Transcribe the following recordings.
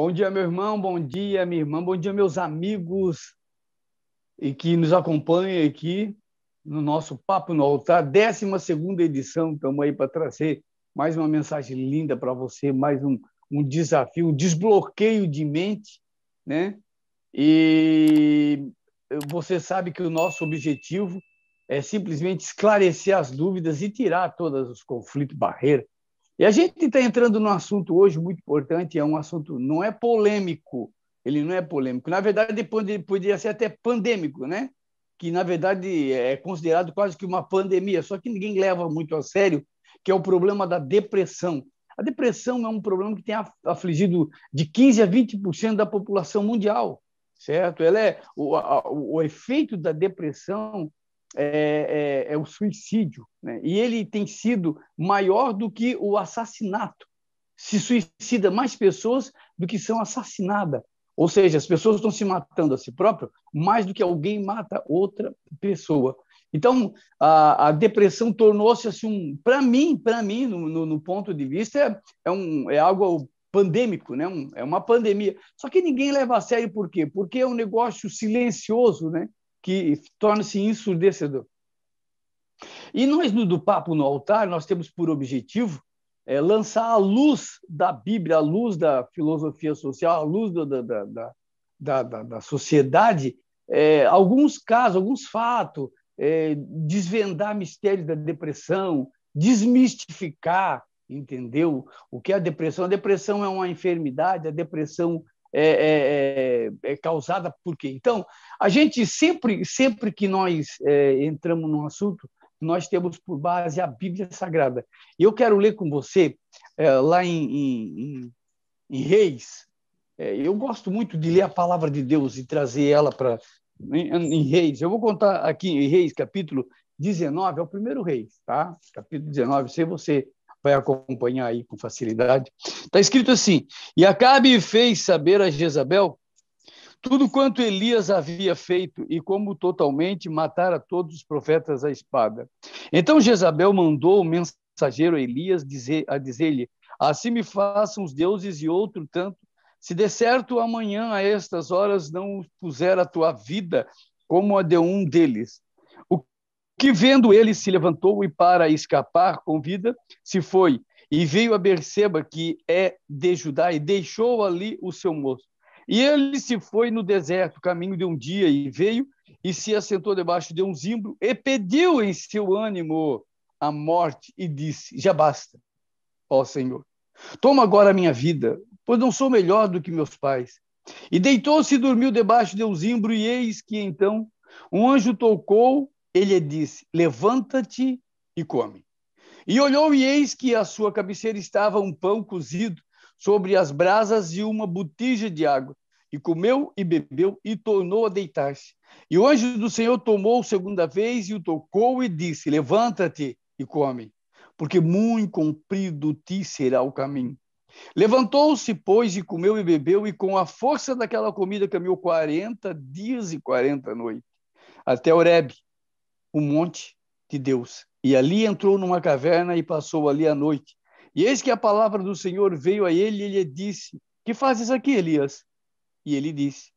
Bom dia, meu irmão, bom dia, minha irmã, bom dia, meus amigos e que nos acompanham aqui no nosso Papo no Altar, 12ª edição. Estamos aí para trazer mais uma mensagem linda para você, mais um desafio, um desbloqueio de mente, né? E você sabe que o nosso objetivo é simplesmente esclarecer as dúvidas e tirar todos os conflitos, barreiras. E a gente está entrando num assunto hoje muito importante, é um assunto, não é polêmico, ele não é polêmico. Na verdade, poderia ser até pandêmico, né? Que, na verdade, é considerado quase que uma pandemia, só que ninguém leva muito a sério, que é o problema da depressão. A depressão é um problema que tem afligido de 15% a 20% da população mundial, certo? O efeito da depressão é o suicídio, né? E ele tem sido maior do que o assassinato. Se suicida mais pessoas do que são assassinadas. Ou seja, as pessoas estão se matando a si próprias mais do que alguém mata outra pessoa. Então, a depressão tornou-se assim, para mim, no ponto de vista, é algo pandêmico, né? É uma pandemia. Só que ninguém leva a sério por quê? Porque é um negócio silencioso, né? Que torna-se ensurdecedor. E nós, do Papo no Altar, nós temos por objetivo lançar a luz da Bíblia, a luz da filosofia social, a luz da sociedade, alguns casos, alguns fatos, desvendar mistérios da depressão, desmistificar, entendeu? O que é a depressão? A depressão é uma enfermidade, a depressão é causada por quê? Então, a gente sempre que nós entramos num assunto, nós temos por base a Bíblia Sagrada. E eu quero ler com você, lá em Reis. Eu gosto muito de ler a palavra de Deus e trazer ela em Reis. Eu vou contar aqui em Reis, capítulo 19, é o primeiro Reis, tá? Capítulo 19, se você vai acompanhar aí com facilidade. Está escrito assim: e Acabe fez saber a Jezabel tudo quanto Elias havia feito e como totalmente matara todos os profetas à espada. Então Jezabel mandou o mensageiro Elias a dizer-lhe: assim me façam os deuses e outro tanto, se de certo amanhã a estas horas não puser a tua vida como a de um deles. O que vendo ele se levantou e para escapar com vida se foi e veio a Berseba, que é de Judá, e deixou ali o seu moço. E ele se foi no deserto, caminho de um dia, e veio e se assentou debaixo de um zimbro e pediu em seu ânimo a morte e disse: já basta, ó Senhor, toma agora a minha vida, pois não sou melhor do que meus pais. E deitou-se e dormiu debaixo de um zimbro, e eis que então um anjo tocou, ele disse: levanta-te e come. E olhou, e eis que à sua cabeceira estava um pão cozido sobre as brasas e uma botija de água. E comeu e bebeu e tornou a deitar-se. E o anjo do Senhor tomou segunda vez e o tocou e disse: levanta-te e come, porque muito comprido te será o caminho. Levantou-se, pois, e comeu e bebeu, e com a força daquela comida caminhou 40 dias e 40 noites, até Horebe, o monte de Deus. E ali entrou numa caverna e passou ali a noite. E eis que a palavra do Senhor veio a ele e ele disse: que fazes aqui, Elias? E ele disse: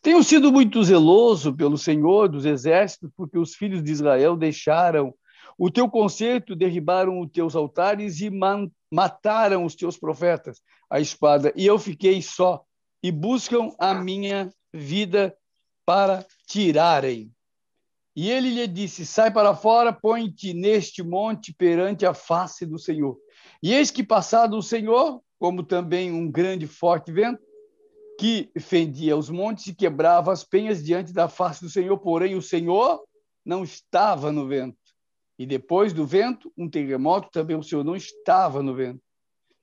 tenho sido muito zeloso pelo Senhor dos exércitos, porque os filhos de Israel deixaram o teu concerto, derribaram os teus altares e mataram os teus profetas à espada. E eu fiquei só, e buscam a minha vida para tirarem. E ele lhe disse: sai para fora, põe-te neste monte perante a face do Senhor. E eis que passado o Senhor, como também um grande forte vento, que fendia os montes e quebrava as penhas diante da face do Senhor, porém o Senhor não estava no vento. E depois do vento, um terremoto, também o Senhor não estava no vento.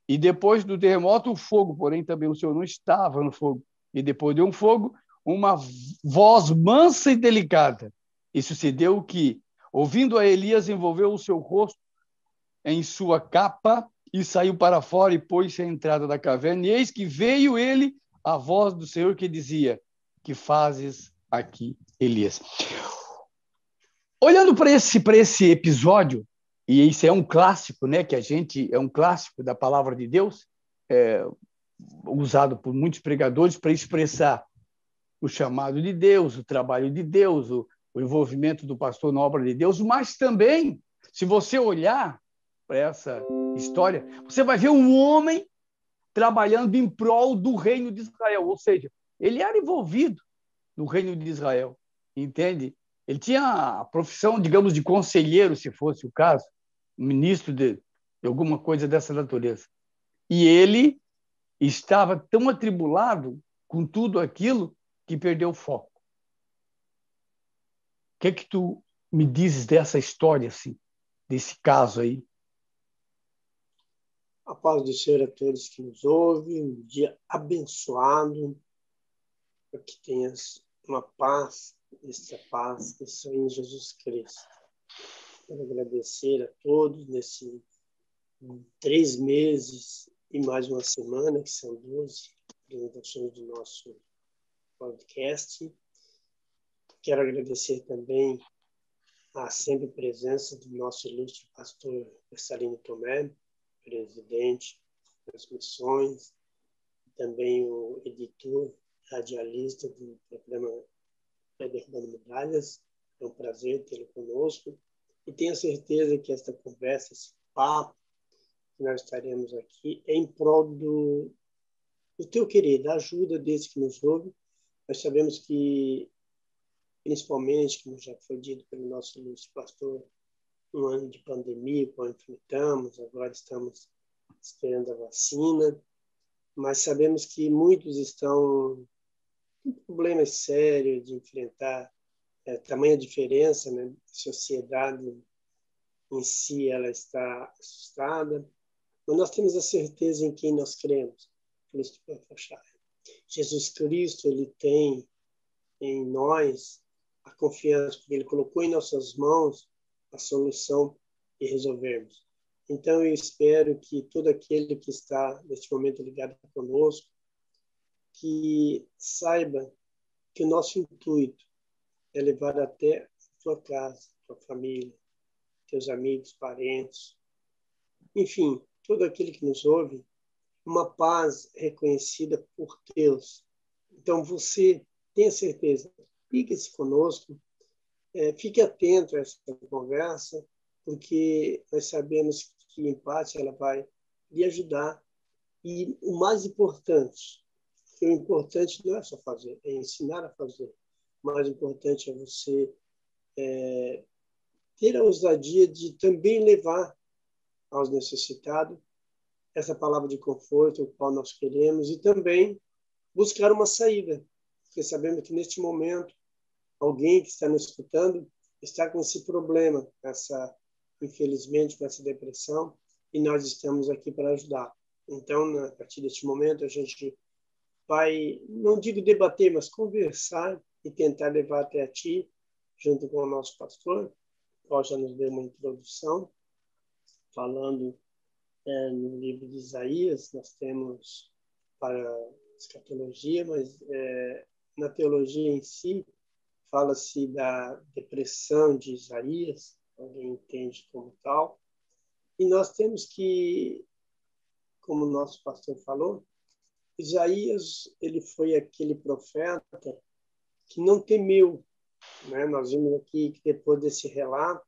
E depois do terremoto, o fogo, porém também o Senhor não estava no fogo. E depois de um fogo, uma voz mansa e delicada. E sucedeu que, ouvindo a Elias, envolveu o seu rosto em sua capa e saiu para fora e pôs-se à entrada da caverna. E eis que veio ele a voz do Senhor que dizia: que fazes aqui, Elias? Olhando para esse episódio, e isso é um clássico, né? Que a gente é um clássico da palavra de Deus. usado por muitos pregadores para expressar o chamado de Deus, o trabalho de Deus, o envolvimento do pastor na obra de Deus, mas também, se você olhar para essa história, você vai ver um homem trabalhando em prol do reino de Israel, ou seja, ele era envolvido no reino de Israel, entende? Ele tinha a profissão, digamos, de conselheiro, se fosse o caso, ministro de alguma coisa dessa natureza. E ele estava tão atribulado com tudo aquilo que perdeu o foco. O que é que tu me dizes dessa história, assim, desse caso aí? A paz do Senhor a todos que nos ouvem, um dia abençoado, para que tenhas uma paz, essa paz que só em Jesus Cristo. Quero agradecer a todos nesses 3 meses e mais uma semana, que são 12 apresentações do nosso podcast. Quero agradecer também a sempre presença do nosso ilustre pastor Marcelino Tomé, presidente das missões, também o editor, radialista do programa Derrubando Muralhas. É um prazer tê-lo conosco e tenho certeza que esta conversa, esse papo que nós estaremos aqui é em prol do teu querer, da ajuda desse que nos ouve. Nós sabemos que, principalmente, como já foi dito pelo nosso ilustre pastor, um ano de pandemia, qual enfrentamos, agora estamos esperando a vacina, mas sabemos que muitos estão com problemas sérios de enfrentar tamanha diferença, né? A sociedade em si ela está assustada, mas nós temos a certeza em quem nós cremos, Cristo Pachá. Jesus Cristo, ele tem em nós a confiança, porque ele colocou em nossas mãos a solução e resolvermos. Então, eu espero que todo aquele que está, neste momento, ligado conosco, que saiba que o nosso intuito é levar até a tua casa, tua família, teus amigos, parentes, enfim, todo aquele que nos ouve, uma paz reconhecida por Deus. Então, você tenha certeza, fique-se conosco, fique atento a essa conversa, porque nós sabemos que, em parte, ela vai lhe ajudar. E o mais importante, que o importante não é só fazer, é ensinar a fazer. O mais importante é você ter a ousadia de também levar aos necessitados essa palavra de conforto, o qual nós queremos, e também buscar uma saída, porque sabemos que neste momento alguém que está nos escutando está com esse problema, infelizmente, com essa depressão, e nós estamos aqui para ajudar. Então, a partir deste momento, a gente vai, não digo debater, mas conversar e tentar levar até a ti, junto com o nosso pastor, o qual já nos deu uma introdução, falando no livro de Isaías. Nós temos para escatologia, mas na teologia em si, fala-se da depressão de Isaías, alguém entende como tal, e nós temos que, como o nosso pastor falou, Isaías, ele foi aquele profeta que não temeu, né? Nós vimos aqui que depois desse relato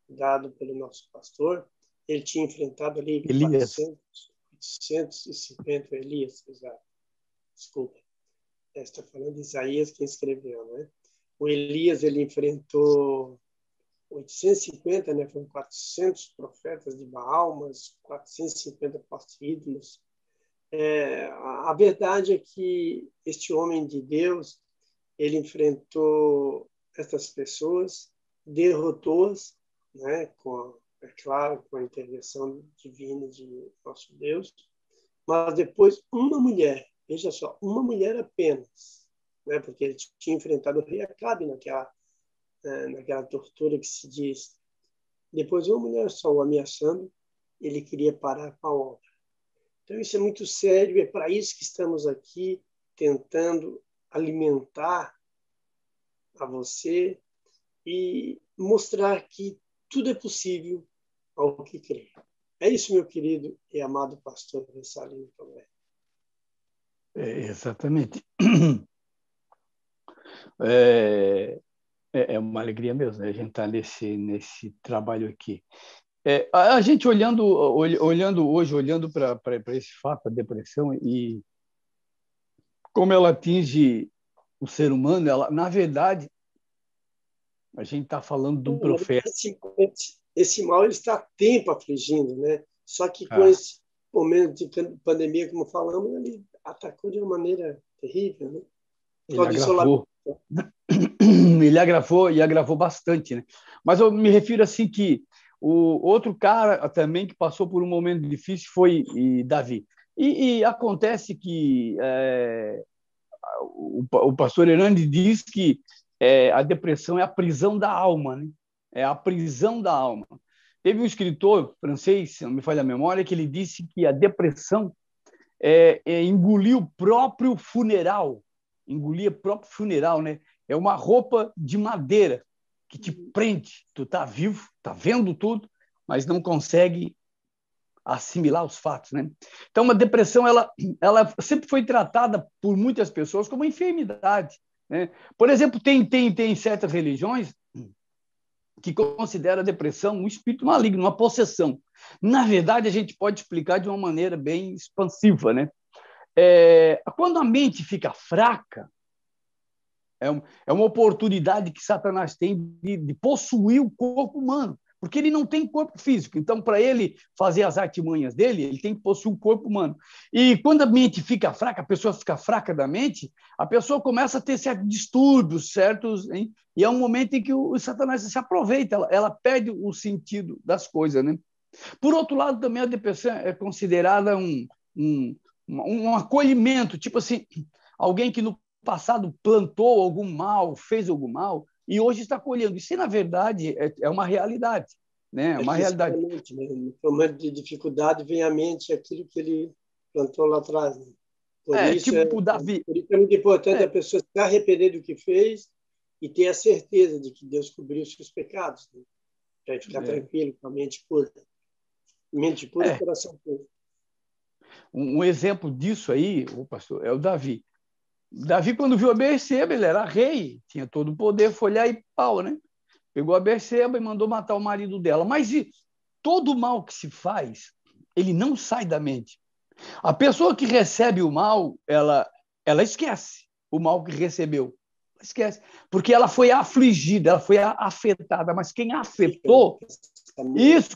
dado pelo nosso pastor, ele tinha enfrentado ali Elias. 850, Elias, exato. Desculpa. Está falando de Isaías, quem escreveu, né? O Elias, ele enfrentou 850, né? Foram 400 profetas de Baal, mas 450 postos-ídolos. A verdade é que este homem de Deus, ele enfrentou essas pessoas, derrotou-as, né? É claro, com a intervenção divina de nosso Deus, mas depois uma mulher, veja só, uma mulher apenas, né? Porque ele tinha enfrentado o rei Acabe naquela tortura que se diz. Depois uma mulher só o ameaçando, ele queria parar com a obra. Então isso é muito sério, é para isso que estamos aqui tentando alimentar a você e mostrar que tudo é possível ao que crê. É isso, meu querido e amado pastor Marcelino Tomé. Exatamente. É uma alegria mesmo, né? A gente estar nesse trabalho aqui. A gente olhando hoje, olhando para esse fato, a depressão, e como ela atinge o ser humano, na verdade, a gente está falando do profeta. Esse mal ele está há tempo afligindo, né? Só que com Ah, esse momento de pandemia, como falamos, ele atacou de uma maneira terrível, né? Por ele causa do isolamento. agravou. Ele agravou bastante, né? Mas eu me refiro assim que o outro cara também que passou por um momento difícil foi Davi. E acontece que o pastor Hernani diz que a depressão é a prisão da alma, né? É a prisão da alma. Teve um escritor francês, se não me falha a memória, que ele disse que a depressão é engolir o próprio funeral, engolir o próprio funeral, né? É uma roupa de madeira que te prende. Tu tá vivo, tá vendo tudo, mas não consegue assimilar os fatos, né? Então, uma depressão, ela sempre foi tratada por muitas pessoas como enfermidade, né? Por exemplo, tem certas religiões que consideram a depressão um espírito maligno, uma possessão. Na verdade, a gente pode explicar de uma maneira bem expansiva, né? Quando a mente fica fraca, é uma oportunidade que Satanás tem de possuir o corpo humano, porque ele não tem corpo físico. Então, para ele fazer as artimanhas dele, ele tem que possuir um corpo humano. E quando a mente fica fraca, a pessoa fica fraca da mente, a pessoa começa a ter certos distúrbios, certos, hein? E é um momento em que o Satanás se aproveita, ela perde o sentido das coisas, né? Por outro lado, também a depressão é considerada um acolhimento, tipo assim, alguém que no passado plantou algum mal, fez algum mal, e hoje está colhendo. Isso, na verdade, é uma realidade. Né? É uma realidade. Exatamente, né? No momento de dificuldade vem à mente aquilo que ele plantou lá atrás. Né? Por isso Davi. Por isso é muito importante a pessoa se arrepender do que fez e ter a certeza de que Deus cobriu os seus pecados. Né? Para ficar tranquilo, com a mente pura. Mente pura e coração puro. Um exemplo disso aí, pastor, é o Davi. Davi, quando viu a Berseba, ele era rei, tinha todo o poder, foi lá e pau, né? Pegou a Berseba e mandou matar o marido dela. Mas todo o mal que se faz, ele não sai da mente. A pessoa que recebe o mal, ela esquece o mal que recebeu. Esquece. Porque ela foi afligida, ela foi afetada. Mas quem afetou,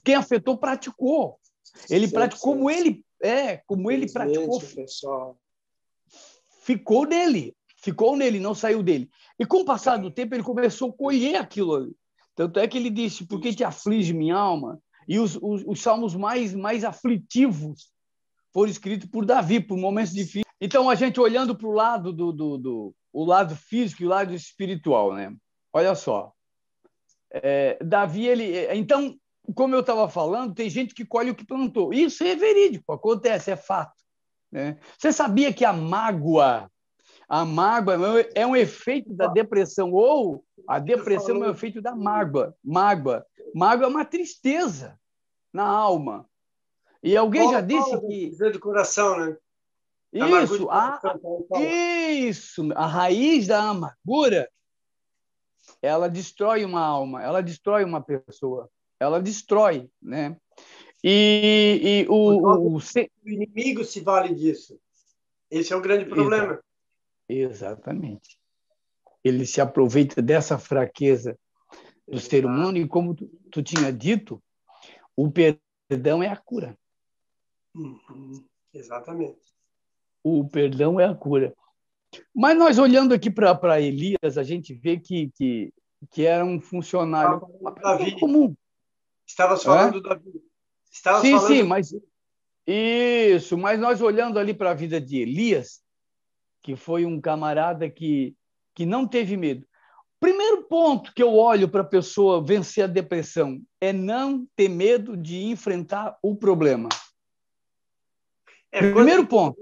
quem afetou praticou. Ele praticou como ele praticou. Ficou nele, não saiu dele. E com o passar do tempo, ele começou a colher aquilo ali. Tanto é que ele disse, por que te aflige minha alma? E os salmos mais aflitivos foram escritos por Davi, por momentos difíceis. Então, a gente olhando para o lado o lado físico e o lado espiritual, né? Olha só. Davi, então, como eu estava falando, tem gente que colhe o que plantou. Isso é verídico, acontece, é fato. Né? Você sabia que a mágoa é um efeito da depressão, ou a depressão é um efeito da mágoa. Mágoa é uma tristeza na alma. E alguém já disse que... do coração, né? Isso, a raiz da amargura, ela destrói uma alma, ela destrói uma pessoa, ela destrói, né? E o inimigo se vale disso. Esse é o grande problema. Exatamente. Ele se aproveita dessa fraqueza do ser humano e, como tu tinha dito, o perdão é a cura. Exatamente. O perdão é a cura. Mas nós olhando aqui para Elias, a gente vê que era um funcionário comum. Estavas falando do Davi. Sim, mas isso. Mas nós olhando ali para a vida de Elias, que foi um camarada que não teve medo. Primeiro ponto que eu olho para a pessoa vencer a depressão é não ter medo de enfrentar o problema. Primeiro ponto.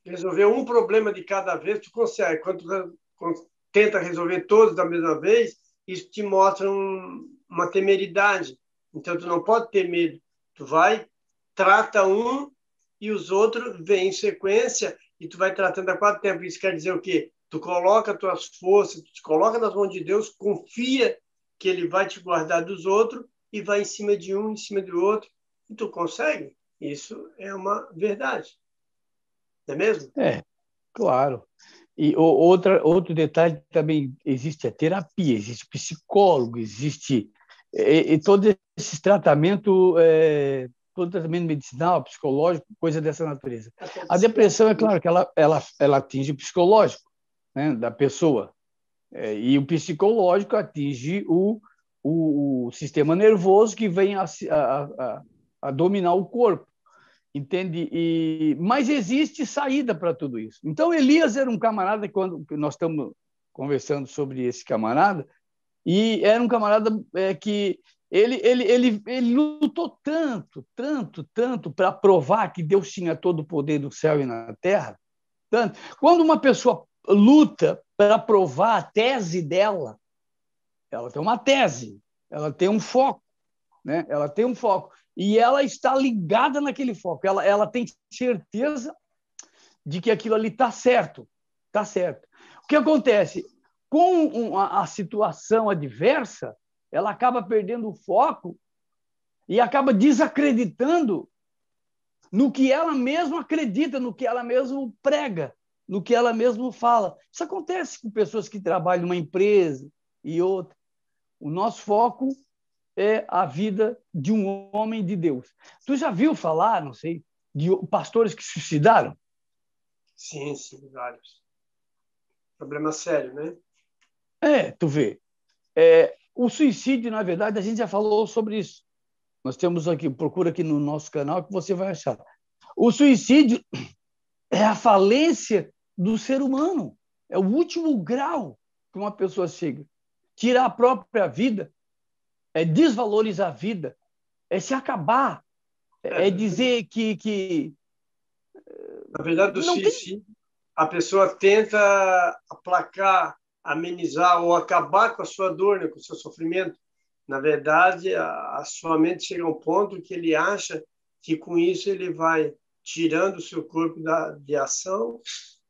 Resolver um problema de cada vez, tu consegue. Quando tenta resolver todos da mesma vez, isso te mostra uma temeridade. Então, tu não pode ter medo. Tu vai, trata um e os outros vêm em sequência e tu vai tratando a 4 tempos. Isso quer dizer o quê? Tu coloca as tuas forças, tu te coloca nas mãos de Deus, confia que Ele vai te guardar dos outros e vai em cima de um, em cima do outro, e tu consegue. Isso é uma verdade. Não é mesmo? Claro. E outro detalhe também, existe a terapia, existe psicólogo, existe todo esse tratamento, todo tratamento medicinal, psicológico, coisa dessa natureza. A depressão, é claro que ela atinge o psicológico, né, da pessoa, e o psicológico atinge o sistema nervoso que vem a dominar o corpo. Entende? Mas existe saída para tudo isso. Então, Elias era um camarada, quando nós estamos conversando sobre esse camarada, e era um camarada que ele lutou tanto para provar que Deus tinha todo o poder do céu e na terra. Tanto. Quando uma pessoa luta para provar a tese dela, ela tem uma tese, ela tem um foco, né? Ela tem um foco. E ela está ligada naquele foco. Ela tem certeza de que aquilo ali está certo. Está certo. O que acontece? Com a situação adversa, ela acaba perdendo o foco e acaba desacreditando no que ela mesma acredita, no que ela mesma prega, no que ela mesma fala. Isso acontece com pessoas que trabalham numa empresa e outra. O nosso foco é a vida de um homem de Deus. Tu já viu falar, não sei, de pastores que se suicidaram? Sim, vários. Problema sério, né? Tu vê. O suicídio, na verdade, a gente já falou sobre isso. Nós temos aqui, procura aqui no nosso canal que você vai achar. O suicídio é a falência do ser humano. É o último grau que uma pessoa chega. Tirar a própria vida é desvalorizar a vida, é se acabar, é dizer que na verdade, do suicídio, a pessoa tenta aplacar, amenizar ou acabar com a sua dor, né, com o seu sofrimento. Na verdade, a sua mente chega a um ponto que ele acha que com isso ele vai tirando o seu corpo de ação,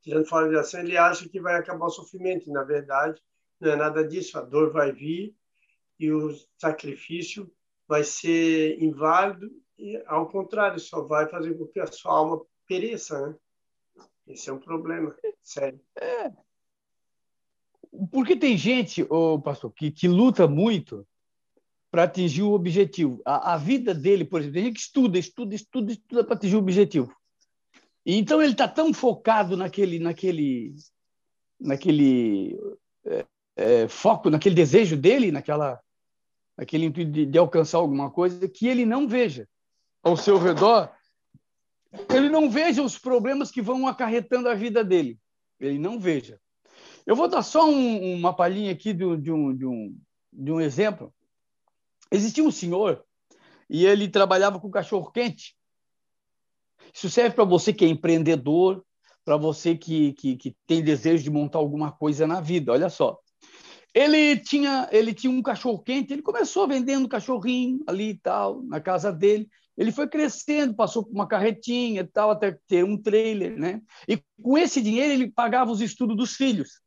tirando fora de ação, ele acha que vai acabar o sofrimento. E, na verdade, não é nada disso. A dor vai vir e o sacrifício vai ser inválido e, ao contrário, só vai fazer com que a sua alma pereça, né? Esse é um problema sério. Porque tem gente, pastor, que luta muito para atingir o objetivo. A vida dele, por exemplo, tem gente que estuda para atingir o objetivo. E então ele está tão focado naquele foco, naquele desejo dele, naquele intuito de alcançar alguma coisa, que ele não veja ao seu redor, ele não veja os problemas que vão acarretando a vida dele. Ele não veja. Eu vou dar só uma palhinha aqui de um exemplo. Existia um senhor e ele trabalhava com cachorro-quente. Isso serve para você que é empreendedor, para você que tem desejo de montar alguma coisa na vida. Olha só. Ele tinha um cachorro-quente, ele começou vendendo cachorrinho ali e tal, na casa dele. Ele foi crescendo, passou por uma carretinha e tal, até ter um trailer, né? E com esse dinheiro ele pagava os estudos dos filhos.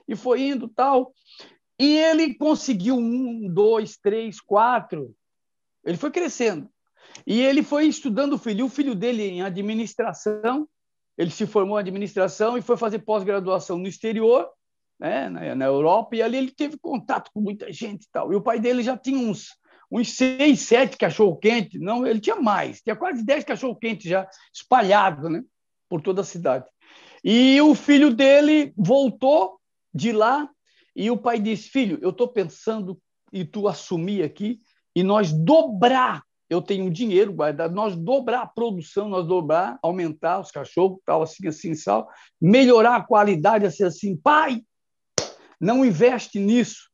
E foi indo tal. E ele conseguiu 1, 2, 3, 4. Ele foi crescendo. E ele foi estudando o filho dele em administração. Ele se formou em administração e foi fazer pós-graduação no exterior, né, na Europa, e ali ele teve contato com muita gente e tal. E o pai dele já tinha uns 6, 7 cachorro-quentes. Não, ele tinha mais. Tinha quase 10 cachorro-quentes já espalhados, né, por toda a cidade. E o filho dele voltou de lá e o pai disse: filho, eu estou pensando em tu assumir aqui e nós dobrar. Eu tenho dinheiro guardado, nós dobrar a produção, aumentar os cachorros, tal, assim, tal, melhorar a qualidade, assim, pai, não investe nisso.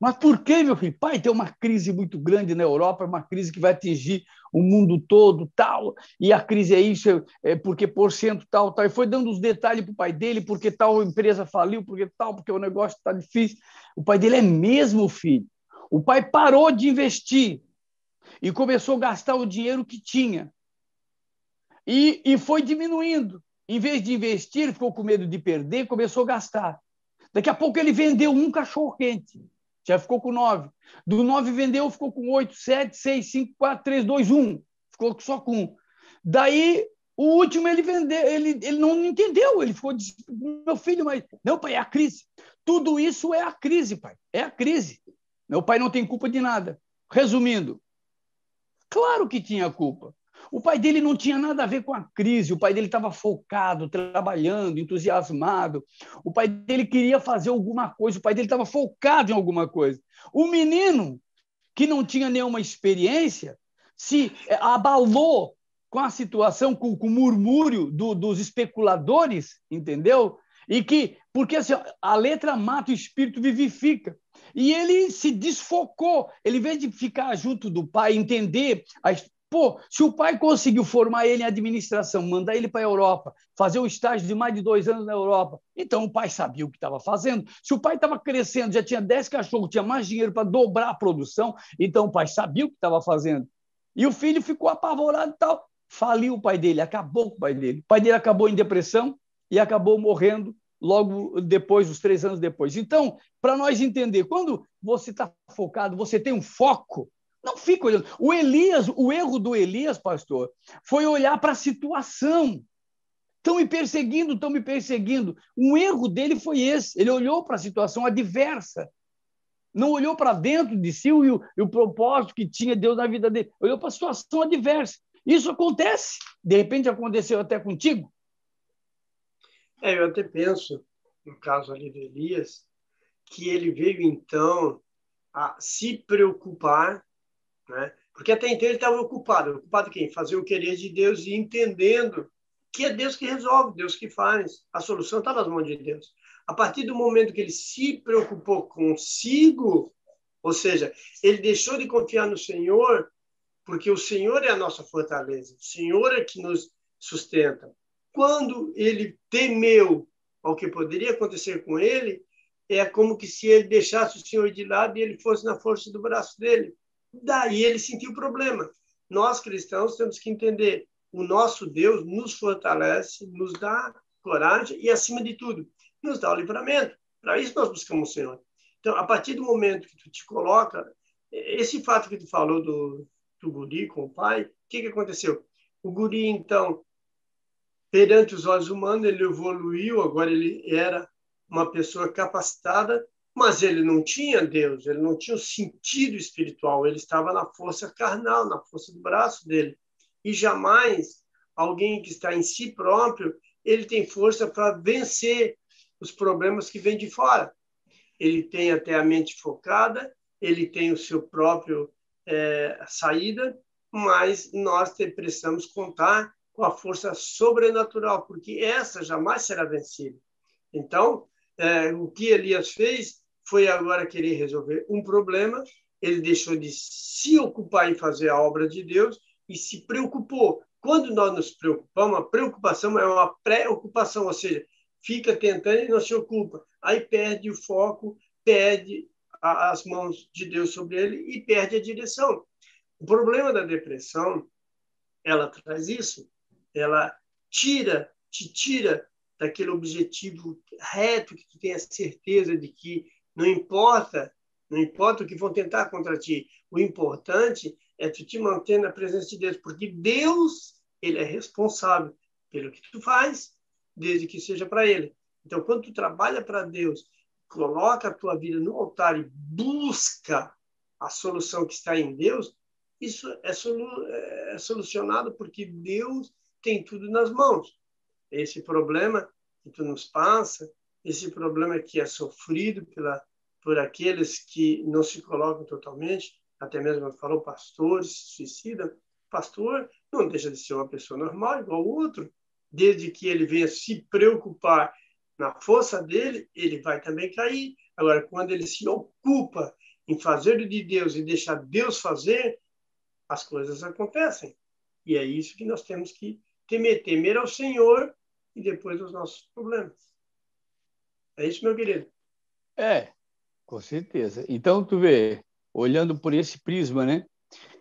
Mas por que, meu filho? Pai, tem uma crise muito grande na Europa, uma crise que vai atingir o mundo todo, tal, e a crise é isso, porque porcento tal. E foi dando os detalhes para o pai dele, porque tal empresa faliu, porque o negócio está difícil. O pai dele é mesmo, filho. O pai parou de investir e começou a gastar o dinheiro que tinha. E foi diminuindo. em vez de investir, ficou com medo de perder, começou a gastar. Daqui a pouco ele vendeu um cachorro-quente, já ficou com 9. Do 9 vendeu, ficou com 8, 7, 6, 5, 4, 3, 2, 1. Ficou só com 1. Daí, o último ele vendeu, ele não entendeu, ele ficou, meu filho, mas... Não, pai, é a crise. Tudo isso é a crise, pai, é a crise. Meu pai não tem culpa de nada. Resumindo, claro que tinha culpa. O pai dele não tinha nada a ver com a crise, o pai dele estava focado, trabalhando, entusiasmado. O pai dele queria fazer alguma coisa, o pai dele estava focado em alguma coisa. O menino, que não tinha nenhuma experiência, se abalou com a situação, com o murmúrio dos especuladores, entendeu? Porque assim, a letra mata, o espírito vivifica. E ele se desfocou. Ele, em vez de ficar junto do pai, entender... se o pai conseguiu formar ele em administração, mandar ele para a Europa, fazer um estágio de mais de 2 anos na Europa, então o pai sabia o que estava fazendo. Se o pai estava crescendo, já tinha 10 cachorros, tinha mais dinheiro para dobrar a produção, então o pai sabia o que estava fazendo. E o filho ficou apavorado e tal. Faliu o pai dele, acabou com o pai dele. O pai dele acabou em depressão e acabou morrendo logo depois, uns 3 anos depois. Então, para nós entender, quando você está focado, você tem um foco, não fica olhando. O erro do Elias, pastor, foi olhar para a situação. Estão me perseguindo, estão me perseguindo. Um erro dele foi esse. Ele olhou para a situação adversa. Não olhou para dentro de si e o propósito que tinha Deus na vida dele. Olhou para a situação adversa. Isso acontece. De repente aconteceu até contigo. Eu até penso, no caso ali do Elias, que ele veio, então, a se preocupar, né? Porque até então ele estava ocupado. Ocupado quem? Fazer o querer de Deus e entendendo que é Deus que resolve, Deus que faz. A solução está nas mãos de Deus. A partir do momento que ele se preocupou consigo, ou seja, ele deixou de confiar no Senhor, porque o Senhor é a nossa fortaleza, o Senhor é que nos sustenta. Quando ele temeu ao que poderia acontecer com ele, é como que se ele deixasse o Senhor de lado e ele fosse na força do braço dele. Daí ele sentiu o problema. Nós, cristãos, temos que entender, o nosso Deus nos fortalece, nos dá coragem e, acima de tudo, nos dá o livramento. Para isso nós buscamos o Senhor. Então, a partir do momento que tu te coloca, esse fato que tu falou do guri com o pai, o que aconteceu? O guri, então, perante os olhos humanos, ele evoluiu, agora ele era uma pessoa capacitada, mas ele não tinha Deus, ele não tinha o sentido espiritual, ele estava na força carnal, na força do braço dele. E jamais alguém que está em si próprio, ele tem força para vencer os problemas que vêm de fora. Ele tem até a mente focada, ele tem o seu próprio saída, mas nós precisamos contar com a força sobrenatural, porque essa jamais será vencida. Então, o que Elias fez foi agora querer resolver um problema, ele deixou de se ocupar em fazer a obra de Deus e se preocupou. Quando nós nos preocupamos, a preocupação é uma pré-ocupação, ou seja, fica tentando e não se ocupa. Aí perde o foco, perde as mãos de Deus sobre ele e perde a direção. O problema da depressão, ela traz isso, ela te tira daquele objetivo reto que tu tem a certeza de que não importa o que vão tentar contra ti, o importante é tu te manter na presença de Deus, porque Deus, ele é responsável pelo que tu faz, desde que seja para ele. Então, quando tu trabalha para Deus, coloca a tua vida no altar e busca a solução que está em Deus, isso é solucionado porque Deus tem tudo nas mãos. Esse problema que tu nos passa, esse problema que é sofrido por aqueles que não se colocam totalmente, até mesmo falou pastores se suicidam, pastor não deixa de ser uma pessoa normal, igual o outro, desde que ele venha se preocupar na força dele, ele vai também cair. Agora, quando ele se ocupa em fazer o de Deus e deixar Deus fazer, as coisas acontecem. E é isso que nós temos que temer ao Senhor e depois os nossos problemas. É isso, meu querido? Com certeza. Então, tu vê, olhando por esse prisma, né?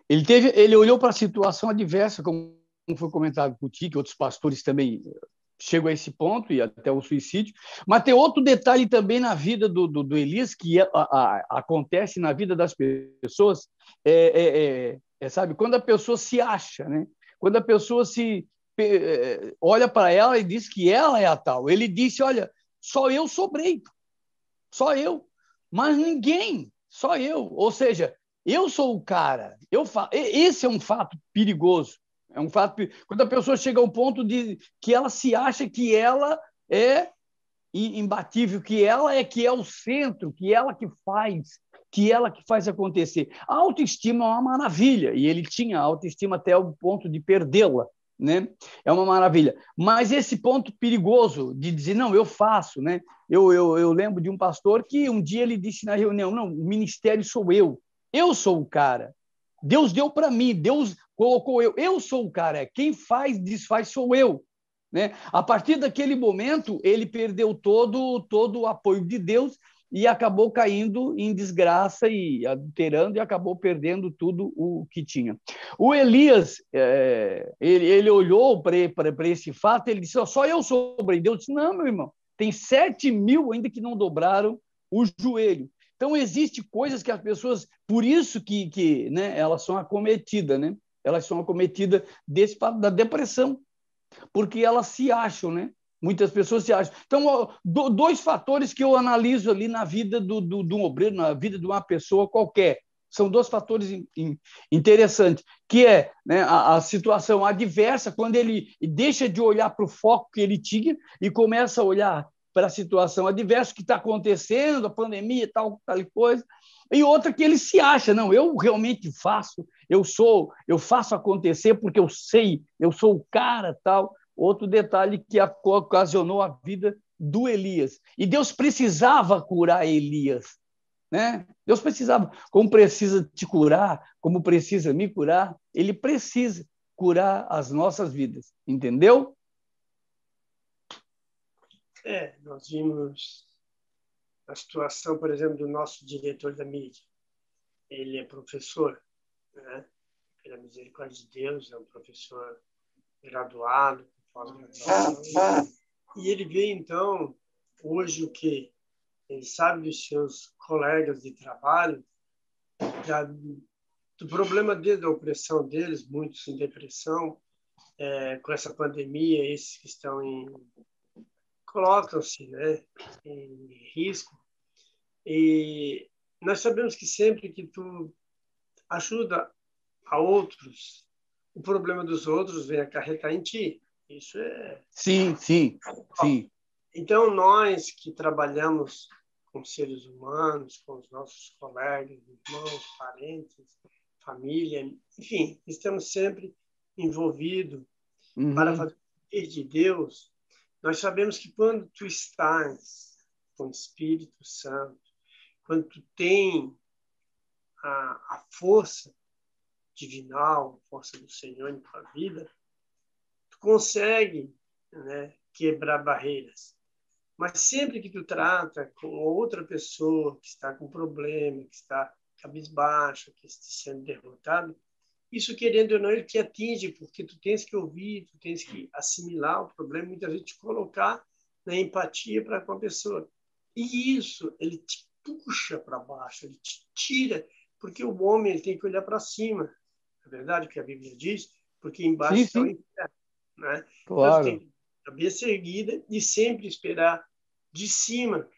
Ele olhou para a situação adversa, como foi comentado por ti, que outros pastores também chegam a esse ponto e até o suicídio. Mas tem outro detalhe também na vida do Elias, que acontece na vida das pessoas, sabe, quando a pessoa se acha, né? Quando a pessoa olha para ela e diz que ela é a tal. Ele disse, olha, só eu sobrei, só eu, mas ninguém, só eu. Ou seja, eu sou o cara. Esse é um fato perigoso. É um fato quando a pessoa chega ao ponto de que ela se acha que ela é imbatível, que é o centro, que ela que faz acontecer. A autoestima é uma maravilha, e ele tinha autoestima até o ponto de perdê-la, né? É uma maravilha. Mas esse ponto perigoso de dizer, não, eu faço, né? Eu lembro de um pastor que um dia ele disse na reunião, não, o ministério sou eu sou o cara. Deus deu para mim, Deus colocou eu sou o cara. Quem faz, desfaz sou eu. Né? A partir daquele momento, ele perdeu todo o apoio de Deus e acabou caindo em desgraça e adulterando e acabou perdendo tudo o que tinha. O Elias, ele olhou para esse fato, ele disse, só eu sobrei. Deus disse, não, meu irmão, tem 7.000 ainda que não dobraram o joelho. Então, existem coisas que as pessoas, por isso que né, elas são acometidas, né? Elas são acometidas da depressão, porque elas se acham, né? Muitas pessoas se acham. Então, dois fatores que eu analiso ali na vida de um obreiro, na vida de uma pessoa qualquer. São dois fatores interessantes, que é, né, a situação adversa, quando ele deixa de olhar para o foco que ele tinha e começa a olhar para a situação adversa que está acontecendo, a pandemia, tal coisa, e outra que ele se acha, não, eu realmente faço, eu faço acontecer porque eu sei, eu sou o cara, tal. Outro detalhe que ocasionou a vida do Elias. E Deus precisava curar Elias, né? Deus precisava, como precisa te curar, como precisa me curar, ele precisa curar as nossas vidas, entendeu? Nós vimos a situação, por exemplo, do nosso diretor da mídia. Ele é professor, né? Pela misericórdia de Deus, é um professor graduado, pós-graduação. E ele vê, então, hoje o quê? Ele sabe dos seus colegas de trabalho, do problema deles, da opressão deles, muitos em depressão, com essa pandemia, esses que estão colocam-se, né, em risco. E nós sabemos que sempre que tu ajuda a outros, o problema dos outros vem acarretar em ti. Isso é... Sim. Então, nós que trabalhamos com seres humanos, com os nossos colegas, irmãos, parentes, família, enfim, estamos sempre envolvidos para fazer de Deus. Nós sabemos que quando tu estás com o Espírito Santo, quando tu tem a força divinal, a força do Senhor em tua vida, tu consegue, né, quebrar barreiras. Mas sempre que tu trata com outra pessoa que está com problema, que está cabisbaixo, que está sendo derrotado, isso, querendo ou não, ele te atinge, porque tu tens que ouvir, tu tens que assimilar o problema, muitas vezes te colocar na empatia para com a pessoa. E isso, ele te puxa para baixo, ele te tira, porque o homem ele tem que olhar para cima. É verdade que a Bíblia diz, porque embaixo está o inferno. Né? Claro. Então, tu tem que cabeça erguida e sempre esperar de cima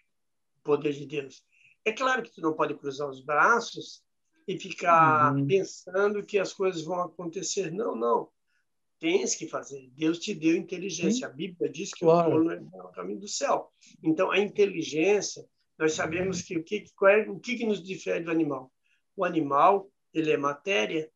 o poder de Deus. É claro que tu não pode cruzar os braços e ficar pensando que as coisas vão acontecer. Não. Tens que fazer. Deus te deu inteligência. A Bíblia diz que o tolo é o caminho do céu. Então, a inteligência, nós sabemos que o que nos difere do animal? O animal, ele é matéria,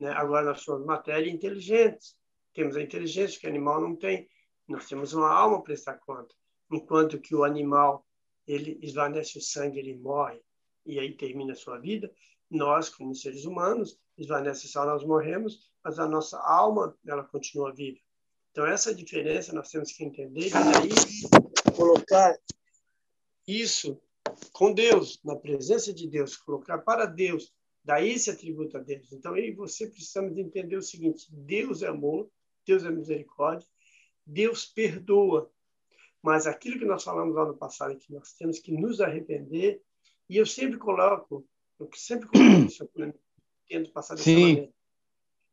né? Agora nós somos matéria inteligente. Temos a inteligência que o animal não tem. Nós temos uma alma para prestar conta. Enquanto que o animal, ele esvanece o sangue, ele morre, e aí termina a sua vida. Nós, como seres humanos, esvanece só, nós morremos, mas a nossa alma, ela continua viva. Então, essa diferença nós temos que entender e daí colocar isso com Deus, na presença de Deus, colocar para Deus, daí se atributa a Deus. Então, eu e você precisamos entender o seguinte: Deus é amor, Deus é misericórdia, Deus perdoa. Mas aquilo que nós falamos lá no passado, é que nós temos que nos arrepender, e eu sempre coloco isso, eu tento passar dessa Sim. maneira.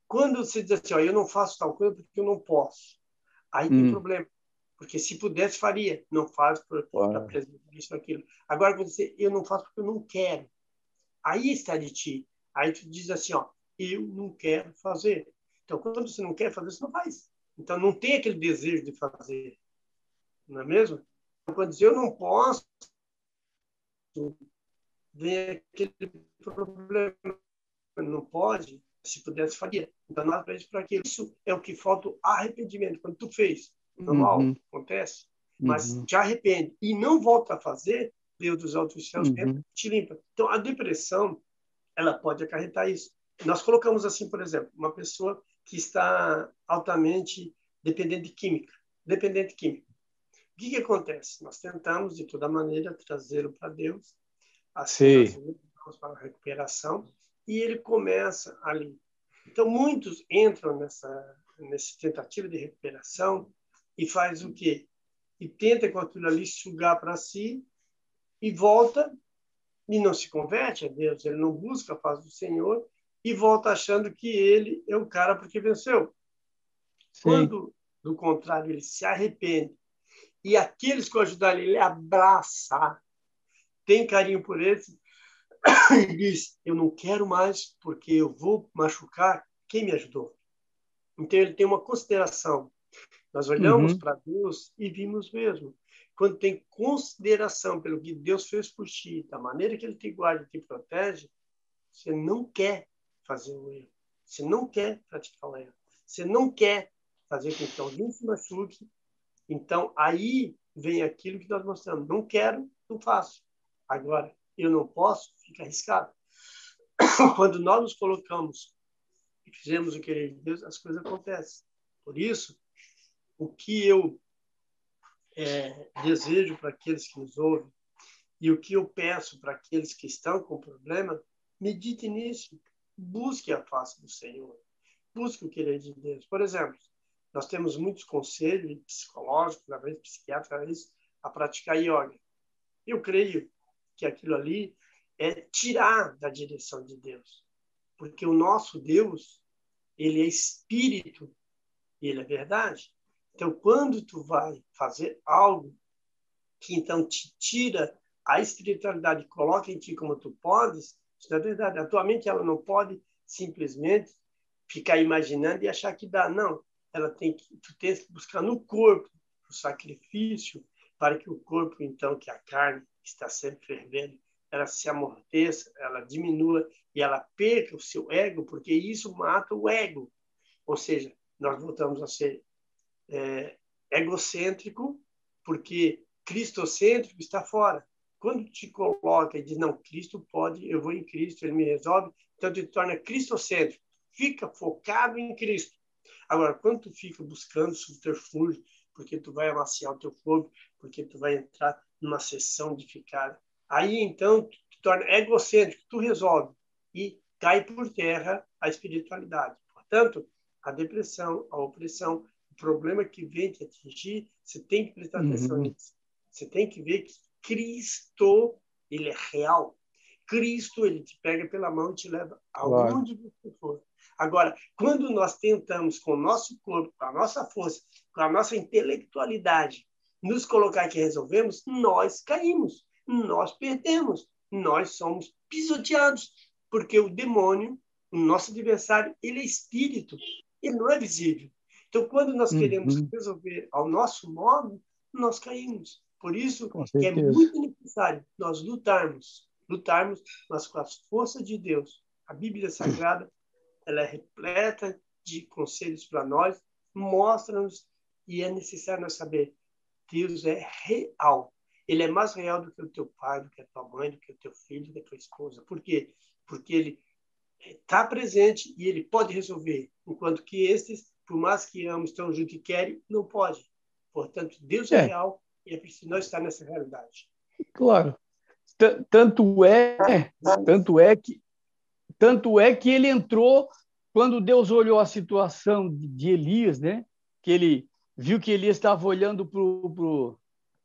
Quando você diz assim, ó, eu não faço tal coisa porque eu não posso, aí tem problema. Porque se pudesse, faria. Não faz para preservar isso ou aquilo. Agora, quando você eu não faço porque eu não quero, aí está de ti. Aí tu diz assim, ó, eu não quero fazer. Então, quando você não quer fazer, você não faz. Então, não tem aquele desejo de fazer. Não é mesmo? Então, quando diz eu não posso, vem aquele problema. Não pode, se pudesse, faria. Então, nós fazemos para aquilo. Isso é o que falta, o arrependimento. Quando tu fez, normal, acontece. Mas te arrepende e não volta a fazer, Deus dos altos céus te limpa. Então, a depressão, ela pode acarretar isso. Nós colocamos assim, por exemplo, uma pessoa que está altamente dependente de química. Dependente química. O que acontece? Nós tentamos, de toda maneira, trazê-lo para Deus, assim nós vamos para a recuperação, e ele começa ali. Então, muitos entram nessa tentativa de recuperação e faz o quê? E tenta com aquilo ali sugar para si e volta e não se converte a Deus, ele não busca a paz do Senhor e volta achando que ele é o cara porque venceu. Sim. Quando, do contrário, ele se arrepende e aqueles que o ajudaram, ele abraça, tem carinho por eles e diz, eu não quero mais porque eu vou machucar quem me ajudou. Então, ele tem uma consideração. Nós olhamos para Deus e vimos mesmo. Quando tem consideração pelo que Deus fez por ti, da maneira que Ele te guarda e te protege, você não quer fazer o erro. Você não quer praticar o erro. Você não quer fazer com que alguém se machuque. Então, aí vem aquilo que nós mostramos. Não quero, não faço. Agora, eu não posso, fica arriscado. Quando nós nos colocamos e fizemos o querer de Deus, as coisas acontecem. Por isso, o que eu desejo para aqueles que nos ouvem e o que eu peço para aqueles que estão com problema, medite nisso. Busque a face do Senhor. Busque o querer de Deus. Por exemplo, nós temos muitos conselhos psicológicos, através de psiquiatras, a praticar yoga. Eu creio que aquilo ali é tirar da direção de Deus. Porque o nosso Deus, ele é espírito e ele é verdade. Então, quando tu vai fazer algo que então te tira a espiritualidade e coloca em ti como tu podes, isso é verdade. A tua mente ela não pode simplesmente ficar imaginando e achar que dá. Não. Tu tens que buscar no corpo o sacrifício para que o corpo, então, que a carne está sempre fervendo, ela se amorteça, ela diminua e ela perca o seu ego, porque isso mata o ego. Ou seja, nós voltamos a ser egocêntrico, porque cristocêntrico está fora. Quando te coloca e diz, não, Cristo pode, eu vou em Cristo, Ele me resolve, então tu te torna cristocêntrico. Fica focado em Cristo. Agora, quando tu fica buscando subterfúgio, porque tu vai amaciar o teu corpo, porque tu vai entrar numa sessão de ficar... Aí, então, tu te torna egocêntrico, tu resolve. E cai por terra a espiritualidade. Portanto, a depressão, a opressão, o problema que vem te atingir, você tem que prestar atenção nisso. Você tem que ver que Cristo, ele é real. Cristo, ele te pega pela mão e te leva aonde você for. Agora, quando nós tentamos com o nosso corpo, com a nossa força, com a nossa intelectualidade, nos colocar que resolvemos, nós caímos, nós perdemos, nós somos pisoteados, porque o demônio, o nosso adversário, ele é espírito, ele não é visível. Então, quando nós queremos resolver ao nosso modo, nós caímos. Por isso que é muito necessário nós lutarmos, mas com as forças de Deus. A Bíblia Sagrada, ela é repleta de conselhos para nós, mostra-nos, e é necessário nós saber, Deus é real. Ele é mais real do que o teu pai, do que a tua mãe, do que o teu filho, do que a tua esposa. Por quê? Porque ele está presente e ele pode resolver, enquanto que estes, por mais que amam, estão juntos e querem, não pode. Portanto, Deus é real e é preciso nós estar nessa realidade. Claro. Tanto é que ele entrou quando Deus olhou a situação de Elias, né? Que ele viu que Elias estava olhando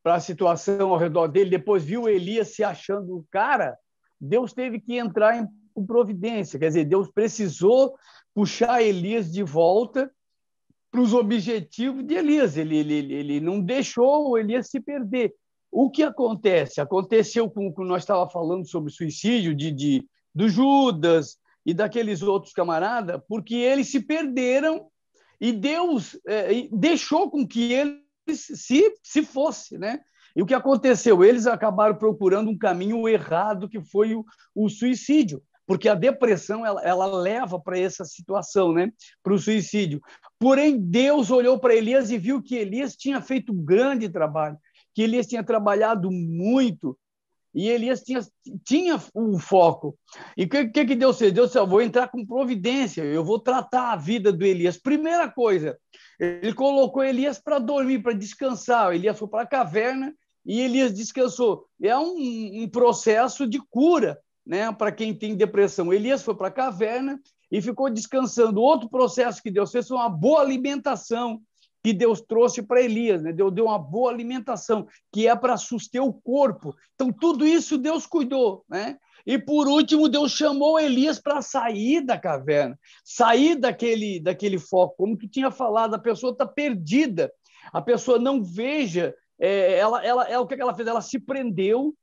para a situação ao redor dele, depois viu Elias se achando o cara, Deus teve que entrar em providência. Quer dizer, Deus precisou puxar Elias de volta para os objetivos de Elias. Ele não deixou o Elias se perder. O que acontece? Aconteceu com o que nós estávamos falando sobre o suicídio do Judas e daqueles outros camaradas, porque eles se perderam e Deus deixou com que eles se fossem, né? E o que aconteceu? Eles acabaram procurando um caminho errado, que foi o suicídio, porque a depressão ela leva para essa situação, né? Para o suicídio. Porém, Deus olhou para Elias e viu que Elias tinha feito um grande trabalho, que Elias tinha trabalhado muito, e Elias tinha um foco. E o que Deus fez? Deus disse, eu vou entrar com providência, eu vou tratar a vida do Elias. Primeira coisa, ele colocou Elias para dormir, para descansar. Elias foi para a caverna e Elias descansou. É um processo de cura, né, para quem tem depressão. Elias foi para a caverna e ficou descansando. Outro processo que Deus fez foi uma boa alimentação que Deus trouxe para Elias, né? Deus deu uma boa alimentação, que é para suster o corpo. Então, tudo isso Deus cuidou, né? E, por último, Deus chamou Elias para sair da caverna, sair daquele foco. Como tu tinha falado, a pessoa está perdida, a pessoa não veja. O que ela fez? Ela se prendeu,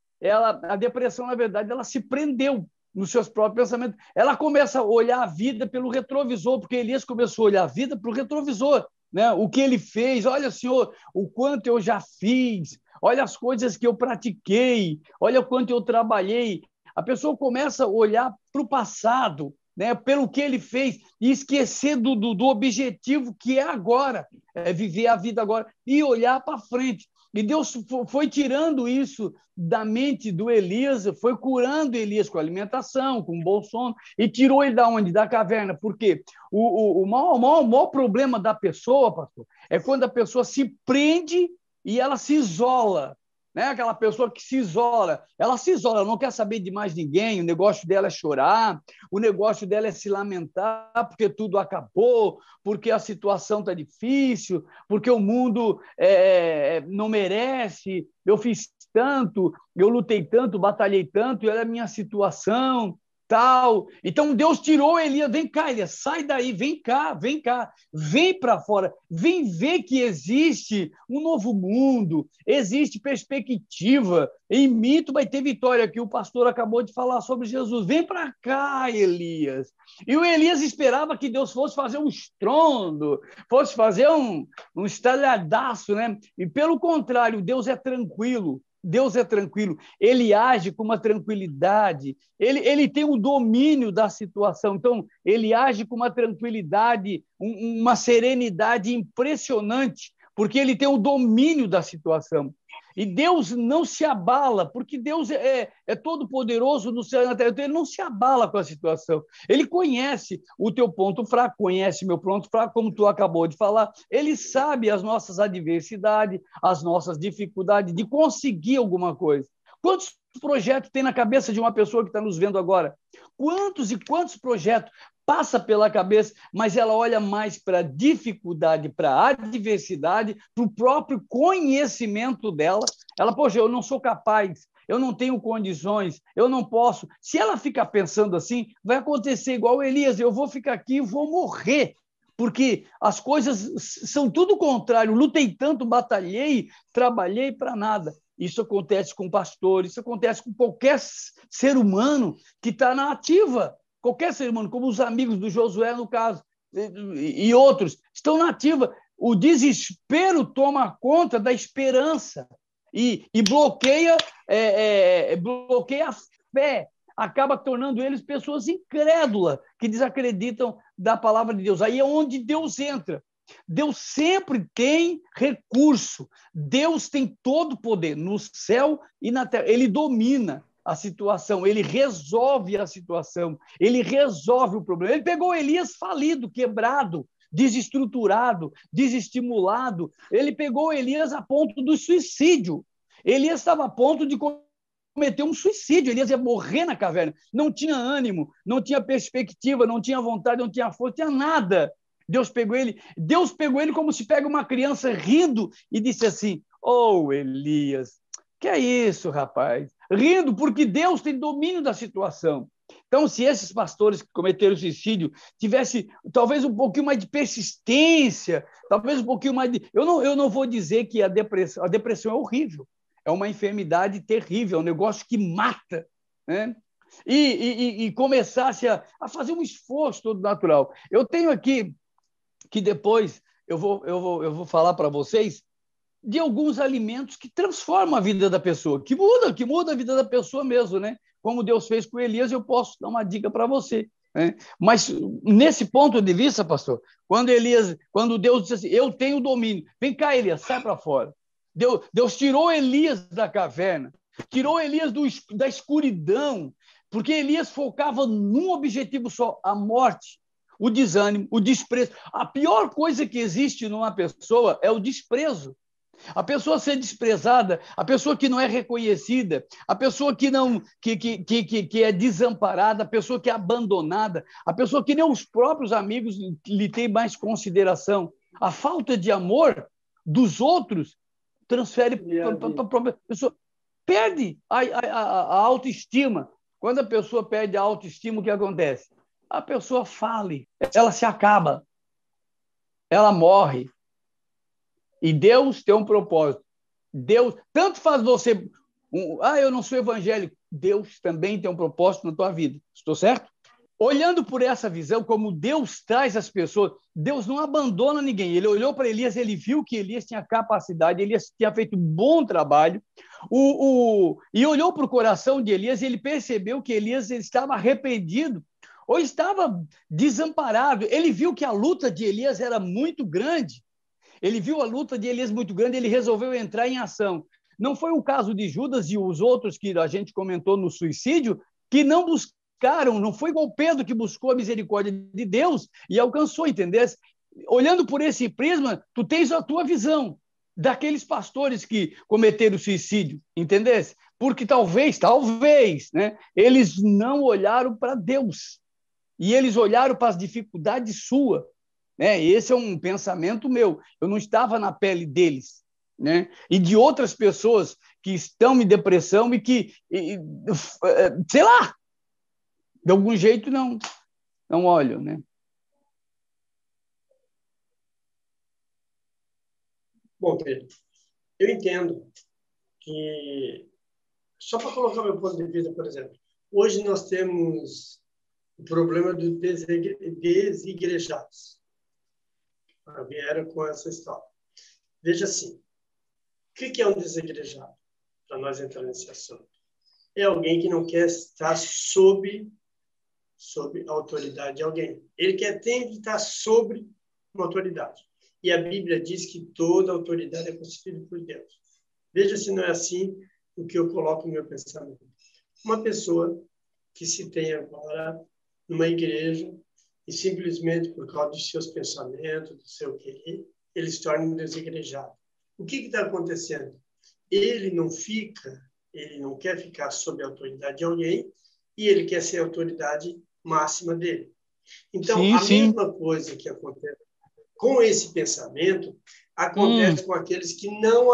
a depressão, na verdade, ela se prendeu nos seus próprios pensamentos. Ela começa a olhar a vida pelo retrovisor, porque Elias começou a olhar a vida pelo retrovisor, né? O que ele fez, olha, Senhor, o quanto eu já fiz, olha as coisas que eu pratiquei, olha o quanto eu trabalhei. A pessoa começa a olhar para o passado, né? Pelo que ele fez, e esquecer do objetivo que é agora, viver a vida agora, e olhar para frente. E Deus foi tirando isso da mente do Elias, foi curando Elias com alimentação, com um bom sono, e tirou ele da onde? Da caverna. Por quê? O maior problema da pessoa, pastor, é quando a pessoa se prende e ela se isola. Né? Aquela pessoa que se isola, ela se isola, não quer saber de mais ninguém, o negócio dela é chorar, o negócio dela é se lamentar porque tudo acabou, porque a situação está difícil, porque o mundo não merece, eu fiz tanto, eu lutei tanto, batalhei tanto, e olha a minha situação, tal. Então Deus tirou Elias, vem cá, Elias, sai daí, vem cá, vem para fora, vem ver que existe um novo mundo, existe perspectiva, em mim tu vai ter vitória, que o pastor acabou de falar sobre Jesus, vem para cá, Elias. E o Elias esperava que Deus fosse fazer um estrondo, fosse fazer um estalhadaço, né? E pelo contrário, Deus é tranquilo. Deus é tranquilo, ele age com uma tranquilidade, ele tem o domínio da situação, então ele age com uma tranquilidade, uma serenidade impressionante, porque ele tem o domínio da situação. E Deus não se abala, porque Deus é todo-poderoso no céu e na terra, então ele não se abala com a situação. Ele conhece o teu ponto fraco, conhece meu ponto fraco, como tu acabou de falar. Ele sabe as nossas adversidades, as nossas dificuldades de conseguir alguma coisa. Quantos projetos tem na cabeça de uma pessoa que está nos vendo agora? Quantos e quantos projetos passa pela cabeça, mas ela olha mais para a dificuldade, para a adversidade, para o próprio conhecimento dela. Ela, poxa, eu não sou capaz, eu não tenho condições, eu não posso. Se ela ficar pensando assim, vai acontecer igual Elias, eu vou ficar aqui e vou morrer, porque as coisas são tudo o contrário. Lutei tanto, batalhei, trabalhei para nada. Isso acontece com pastores, isso acontece com qualquer ser humano que está na ativa. Qualquer ser humano, como os amigos do Josué, no caso, e outros, estão na ativa. O desespero toma conta da esperança e bloqueia a fé, acaba tornando eles pessoas incrédulas, que desacreditam da palavra de Deus. Aí é onde Deus entra. Deus sempre tem recurso, Deus tem todo o poder no céu e na terra, ele domina a situação, ele resolve a situação, ele resolve o problema. Ele pegou Elias falido, quebrado, desestruturado, desestimulado, ele pegou Elias a ponto do suicídio. Elias estava a ponto de cometer um suicídio, Elias ia morrer na caverna, não tinha ânimo, não tinha perspectiva, não tinha vontade, não tinha força, não tinha nada. Deus pegou ele como se pega uma criança rindo e disse assim: "Oh, Elias, que é isso, rapaz?" Rindo, porque Deus tem domínio da situação. Então, se esses pastores que cometeram suicídio tivessem talvez um pouquinho mais de persistência, talvez um pouquinho mais de. Eu não vou dizer que a depressão é horrível, é uma enfermidade terrível, é um negócio que mata, né? E começasse a fazer um esforço todo natural. Eu tenho aqui que depois eu vou falar para vocês de alguns alimentos que transformam a vida da pessoa, que muda a vida da pessoa mesmo, né? Como Deus fez com Elias, eu posso dar uma dica para você, né? Mas nesse ponto de vista, pastor, quando Deus disse assim: "Eu tenho domínio, vem cá, Elias, sai para fora." Deus tirou Elias da caverna, tirou Elias da escuridão, porque Elias focava num objetivo só: a morte, o desânimo, o desprezo. A pior coisa que existe numa pessoa é o desprezo. A pessoa ser desprezada, a pessoa que não é reconhecida, a pessoa que não que é desamparada, a pessoa que é abandonada, a pessoa que nem os próprios amigos lhe têm mais consideração. A falta de amor dos outros transfere para a pessoa. Perde a autoestima. Quando a pessoa perde a autoestima, o que acontece? A pessoa fale, ela se acaba, ela morre. E Deus tem um propósito. Deus, tanto faz você... eu não sou evangélico. Deus também tem um propósito na tua vida. Estou certo? Olhando por essa visão, como Deus traz as pessoas, Deus não abandona ninguém. Ele olhou para Elias, ele viu que Elias tinha capacidade, Elias tinha feito um bom trabalho, e olhou para o coração de Elias, e ele percebeu que Elias estava arrependido, ou estava desamparado. Ele viu que a luta de Elias era muito grande. Ele viu a luta de Elias muito grande, ele resolveu entrar em ação. Não foi o caso de Judas e os outros que a gente comentou no suicídio, que não buscaram, não foi igual Pedro que buscou a misericórdia de Deus e alcançou, entendeu? Olhando por esse prisma, tu tens a tua visão daqueles pastores que cometeram suicídio, entendesse? Porque talvez, né, eles não olharam para Deus e eles olharam para as dificuldades suas. Né? Esse é um pensamento meu. Eu não estava na pele deles, né? E de outras pessoas que estão em depressão e que, sei lá, de algum jeito não olham, né? Bom, Pedro, eu entendo que, só para colocar meu ponto de vista, por exemplo, hoje nós temos o problema dos desigrejados. Vieram com essa história. Veja assim, o que é um desigrejado? Para nós entrar nesse assunto. É alguém que não quer estar sob a autoridade de alguém. Ele quer estar sobre uma autoridade. E a Bíblia diz que toda autoridade é concedida por Deus. Veja se não é assim o que eu coloco no meu pensamento. Uma pessoa que se tem agora numa igreja e simplesmente por causa dos seus pensamentos, do seu querer, ele se torna um desigrejado. O que está acontecendo? Ele não quer ficar sob a autoridade de alguém e ele quer ser a autoridade máxima dele. Então, mesma coisa que acontece com esse pensamento, acontece com aqueles que não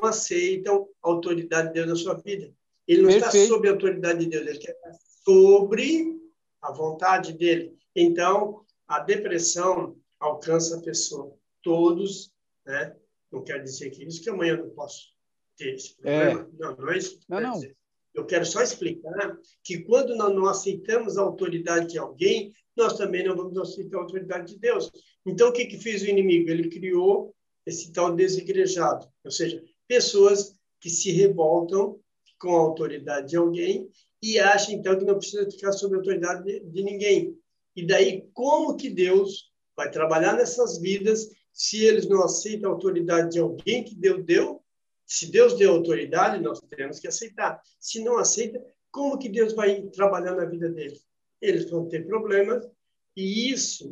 aceitam a autoridade de Deus na sua vida. Ele não está sob a autoridade de Deus, ele quer estar sobre a vontade dele. Então, a depressão alcança a pessoa. Todos, né? Não quer dizer que isso que amanhã eu não posso ter esse problema. Não é isso que eu quero dizer. Eu quero só explicar que quando nós não aceitamos a autoridade de alguém, nós também não vamos aceitar a autoridade de Deus. Então, o que fez o inimigo? Ele criou esse tal desigrejado, ou seja, pessoas que se revoltam com a autoridade de alguém e acham, então, que não precisa ficar sob a autoridade de ninguém. E daí, como que Deus vai trabalhar nessas vidas se eles não aceitam a autoridade de alguém que Deus deu? Se Deus deu autoridade, nós temos que aceitar. Se não aceita, como que Deus vai trabalhar na vida deles? Eles vão ter problemas e isso,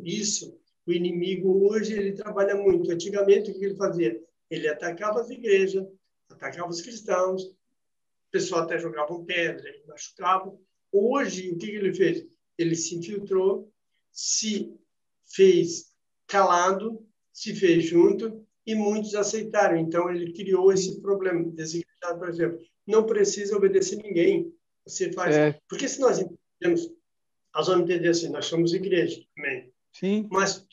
o inimigo hoje, ele trabalha muito. Antigamente, o que ele fazia? Ele atacava as igrejas, atacava os cristãos, o pessoal até jogava pedra, machucava. Hoje, o que ele fez? Ele se infiltrou, se fez calado, se fez junto, e muitos aceitaram. Então, ele criou esse problema. Desigrejado, por exemplo, não precisa obedecer ninguém. Você faz. Porque se nós entendemos, nós vamos entender assim, nós somos igreja, amém? Sim. Mas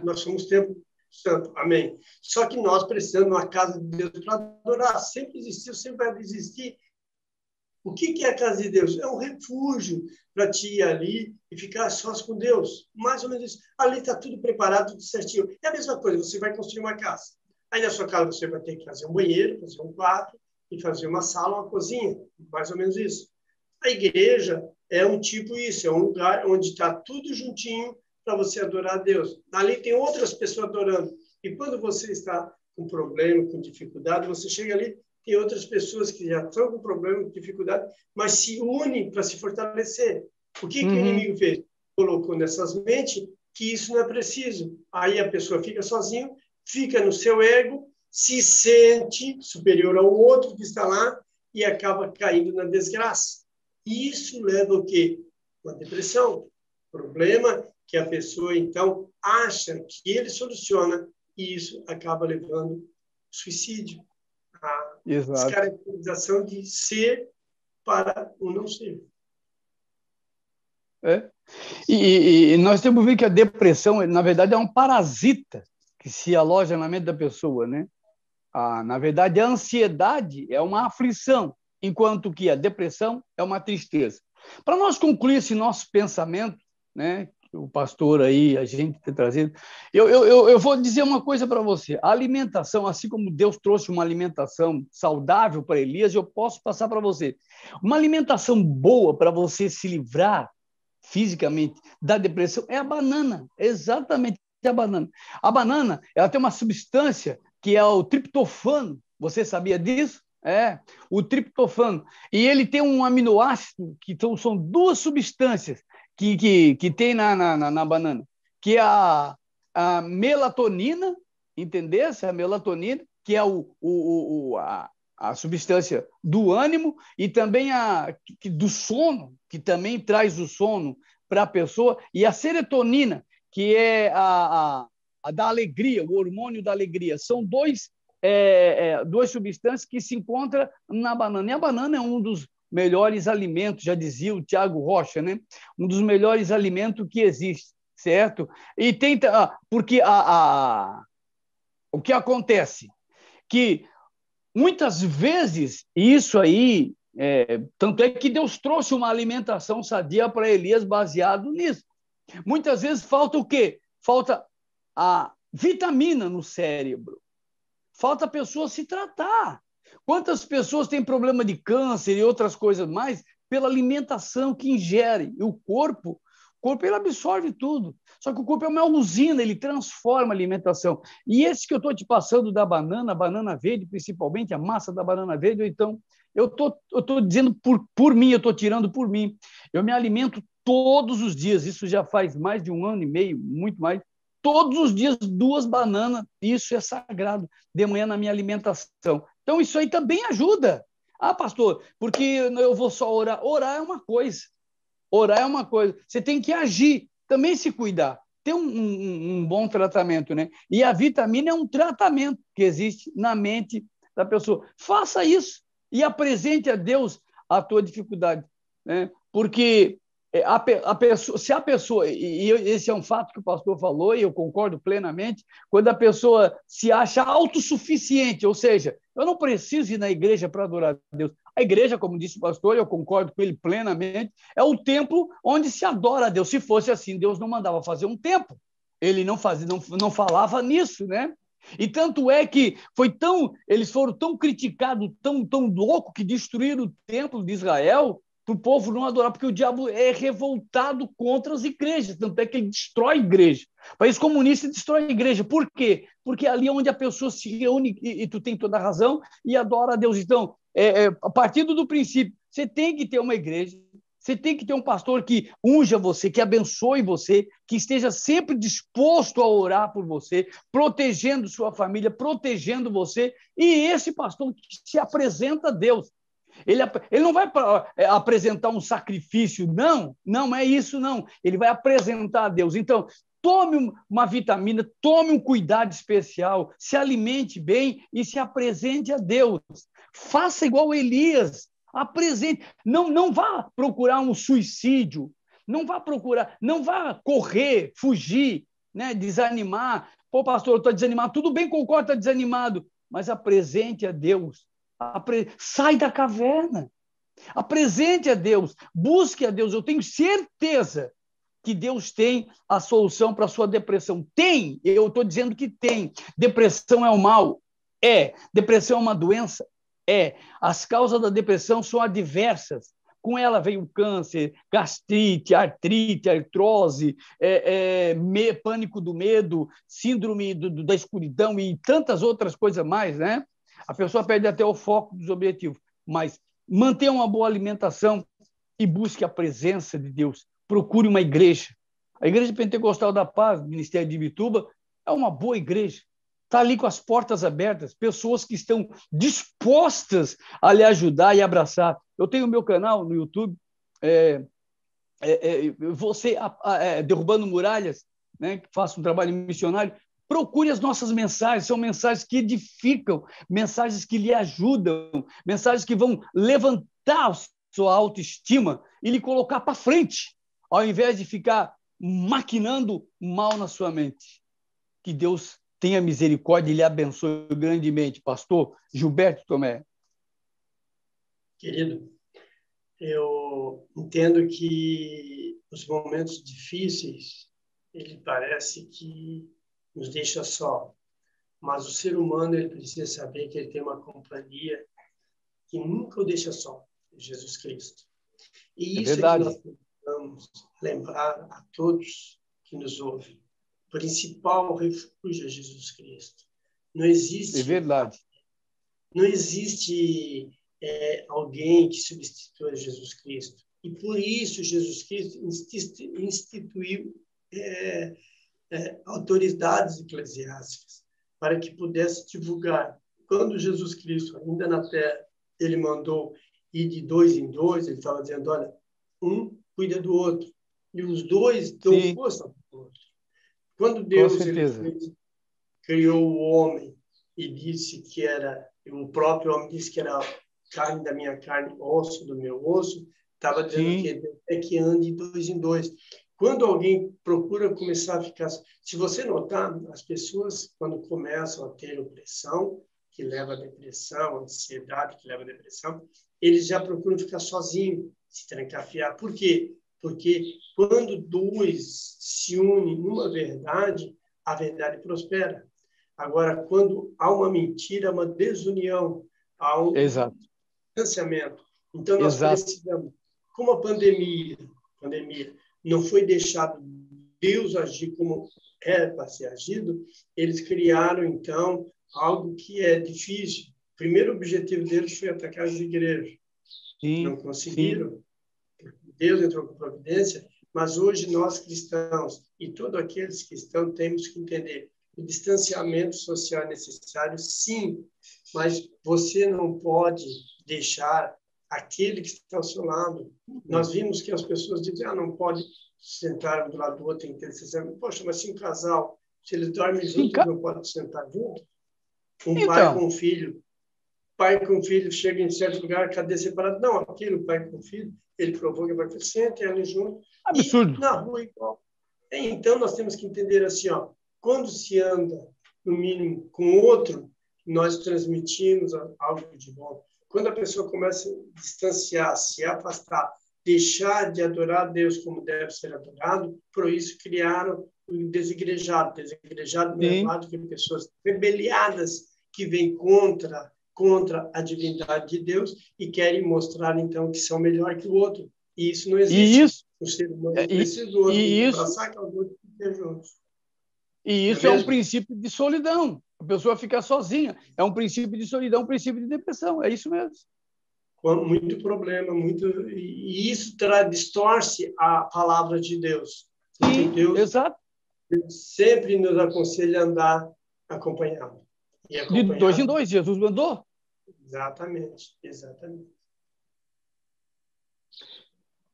nós somos templo santo, amém? Só que nós precisamos de uma casa de Deus para adorar. Sempre existiu, sempre vai existir. O que é a casa de Deus? É um refúgio para ti ir ali e ficar sós com Deus. Mais ou menos isso. Ali está tudo preparado, tudo certinho. É a mesma coisa, você vai construir uma casa. Aí na sua casa você vai ter que fazer um banheiro, fazer um quarto e fazer uma sala, uma cozinha. Mais ou menos isso. A igreja é um tipo isso, é um lugar onde está tudo juntinho para você adorar a Deus. Ali tem outras pessoas adorando. E quando você está com problema, com dificuldade, você chega ali, tem outras pessoas que já estão com problema, com dificuldade, mas se unem para se fortalecer. O que o inimigo fez? Colocou nessas mentes que isso não é preciso. Aí a pessoa fica sozinha, fica no seu ego, se sente superior ao outro que está lá e acaba caindo na desgraça. E isso leva o quê? Uma depressão. Problema que a pessoa, então, acha que ele soluciona e isso acaba levando ao suicídio. A descaracterização de ser para o não ser. E nós temos visto que a depressão, na verdade, é um parasita que se aloja na mente da pessoa, né? Na verdade, a ansiedade é uma aflição, enquanto que a depressão é uma tristeza. Para nós concluir esse nosso pensamento, né, que o pastor aí, a gente tem trazido, eu vou dizer uma coisa para você. A alimentação, assim como Deus trouxe uma alimentação saudável para Elias, eu posso passar para você. Uma alimentação boa para você se livrar fisicamente da depressão é a banana, exatamente a banana. A banana, ela tem uma substância que é o triptofano. Você sabia disso? O triptofano. E ele tem um aminoácido, que são duas substâncias que tem na banana, que é a melatonina, entendesse? A melatonina, que é a substância do ânimo, e também do sono, que também traz o sono para a pessoa, e a serotonina, que é a da alegria, o hormônio da alegria. São duas substâncias que se encontram na banana. E a banana é um dos melhores alimentos, já dizia o Tiago Rocha, né? Um dos melhores alimentos que existe, certo? E tem, porque o que acontece? Que muitas vezes isso aí, tanto é que Deus trouxe uma alimentação sadia para Elias baseado nisso. Muitas vezes falta o quê? Falta a vitamina no cérebro. Falta a pessoa se tratar. Quantas pessoas têm problema de câncer e outras coisas mais pela alimentação que ingere? E o corpo ele absorve tudo. Só que o corpo é uma usina, ele transforma a alimentação. E esse que eu estou te passando da banana verde, principalmente a massa da banana verde, então, eu estou dizendo por mim, eu estou tirando por mim. Eu me alimento todos os dias, isso já faz mais de 1 ano e meio, muito mais. Todos os dias, 2 bananas, isso é sagrado, de manhã na minha alimentação. Então, isso aí também ajuda. Pastor, porque eu vou só orar. Orar é uma coisa. Orar é uma coisa. Você tem que agir, também se cuidar. Ter um bom tratamento, né? E a vitamina é um tratamento que existe na mente da pessoa. Faça isso e apresente a Deus a tua dificuldade, né? Porque se a pessoa, e esse é um fato que o pastor falou, e eu concordo plenamente, quando a pessoa se acha autossuficiente, ou seja, eu não preciso ir na igreja para adorar a Deus. A igreja, como disse o pastor, eu concordo com ele plenamente, é o templo onde se adora a Deus. Se fosse assim, Deus não mandava fazer um templo. Ele não falava nisso, né? E tanto é que eles foram tão criticados, tão loucos, que destruíram o templo de Israel, para o povo não adorar, porque o diabo é revoltado contra as igrejas, tanto é que ele destrói a igreja. O país comunista destrói a igreja. Por quê? Porque ali é onde a pessoa se reúne, e tu tem toda a razão, e adora a Deus. Então, a partir do princípio, você tem que ter uma igreja, você tem que ter um pastor que unja você, que abençoe você, que esteja sempre disposto a orar por você, protegendo sua família, protegendo você, e esse pastor que se apresenta a Deus. Ele não vai apresentar um sacrifício, não é isso, não. Ele vai apresentar a Deus. Então, tome uma vitamina, tome um cuidado especial, se alimente bem e se apresente a Deus. Faça igual Elias, apresente. Não vá procurar um suicídio, não vá correr, fugir, né, desanimar. Pô, pastor, eu estou desanimado. Tudo bem, concordo, está desanimado, mas apresente a Deus. Sai da caverna. Apresente a Deus, busque a Deus. Eu tenho certeza que Deus tem a solução para a sua depressão. Tem, eu estou dizendo que tem. Depressão é um mal? É. Depressão é uma doença? É. As causas da depressão são adversas. Com ela vem o câncer, gastrite, artrite, artrose, pânico do medo, síndrome da escuridão e tantas outras coisas mais, né? A pessoa perde até o foco dos objetivos. Mas mantenha uma boa alimentação e busque a presença de Deus. Procure uma igreja. A Igreja Pentecostal da Paz, Ministério de Ibituba, é uma boa igreja. Está ali com as portas abertas, pessoas que estão dispostas a lhe ajudar e abraçar. Eu tenho o meu canal no YouTube, você Derrubando Muralhas, né, que faço um trabalho missionário. Procure as nossas mensagens, são mensagens que edificam, mensagens que lhe ajudam, mensagens que vão levantar a sua autoestima e lhe colocar para frente, ao invés de ficar maquinando mal na sua mente. Que Deus tenha misericórdia e lhe abençoe grandemente. Pastor Gilberto Tomé. Querido, eu entendo que os momentos difíceis, ele parece que nos deixa só. Mas o ser humano, ele precisa saber que ele tem uma companhia que nunca o deixa só, Jesus Cristo. E isso é que nós precisamos lembrar a todos que nos ouvem. O principal refúgio é Jesus Cristo. Não existe... É verdade. Não existe alguém que substitua Jesus Cristo. E por isso Jesus Cristo instituiu autoridades eclesiásticas para que pudesse divulgar. Quando Jesus Cristo, ainda na terra, ele mandou ir de 2 em 2, ele estava dizendo, olha, um cuida do outro, e os dois dão força para o outro. Quando Deus criou o homem e disse que era, o próprio homem disse que era carne da minha carne, osso do meu osso, estava dizendo que ande de 2 em 2. Quando alguém procura começar a ficar... Se você notar, as pessoas, quando começam a ter opressão, que leva à depressão, ansiedade, que leva à depressão, eles já procuram ficar sozinhos, se trancafiar. Por quê? Porque quando dois se unem numa verdade, a verdade prospera. Agora, quando há uma mentira, uma desunião, há um distanciamento. Então, nós precisamos, como a pandemia não foi deixado Deus agir como era para ser agido, eles criaram, então, algo que é difícil. O primeiro objetivo deles foi atacar as igrejas. Não conseguiram. Deus entrou com providência, mas hoje nós cristãos e todos aqueles que estão, temos que entender o distanciamento social é necessário, sim, mas você não pode deixar aquele que está ao seu lado. Nós vimos que as pessoas dizem, não pode sentar um do lado do outro, tem que ter distanciamento. Poxa, mas se um casal, se eles dormem juntos, não podem sentar juntos? Pai com um filho. Pai com filho chega em certo lugar, cadê separado? Não, aquilo, pai com filho, ele provou que vai sentem ali junto. Absurdo. E na rua igual. Então, nós temos que entender assim, quando se anda, no mínimo, com outro, nós transmitimos algo de bom. Quando a pessoa começa a distanciar, se afastar, deixar de adorar a Deus como deve ser adorado, por isso criaram o desigrejado. Desigrejado não é lado que pessoas rebeliadas que vêm contra a divindade de Deus e querem mostrar, então, que são melhor que o outro. E isso não existe. O ser humano precisa do outro, abraçar que é o outro e ter juntos. E isso é um princípio de solidão. A pessoa fica sozinha. É um princípio de solidão, um princípio de depressão. É isso mesmo. Muito problema, e isso distorce a palavra de Deus. Sim, Deus, exato. Deus sempre nos aconselha a andar acompanhado. De 2 em 2, Jesus mandou. Exatamente.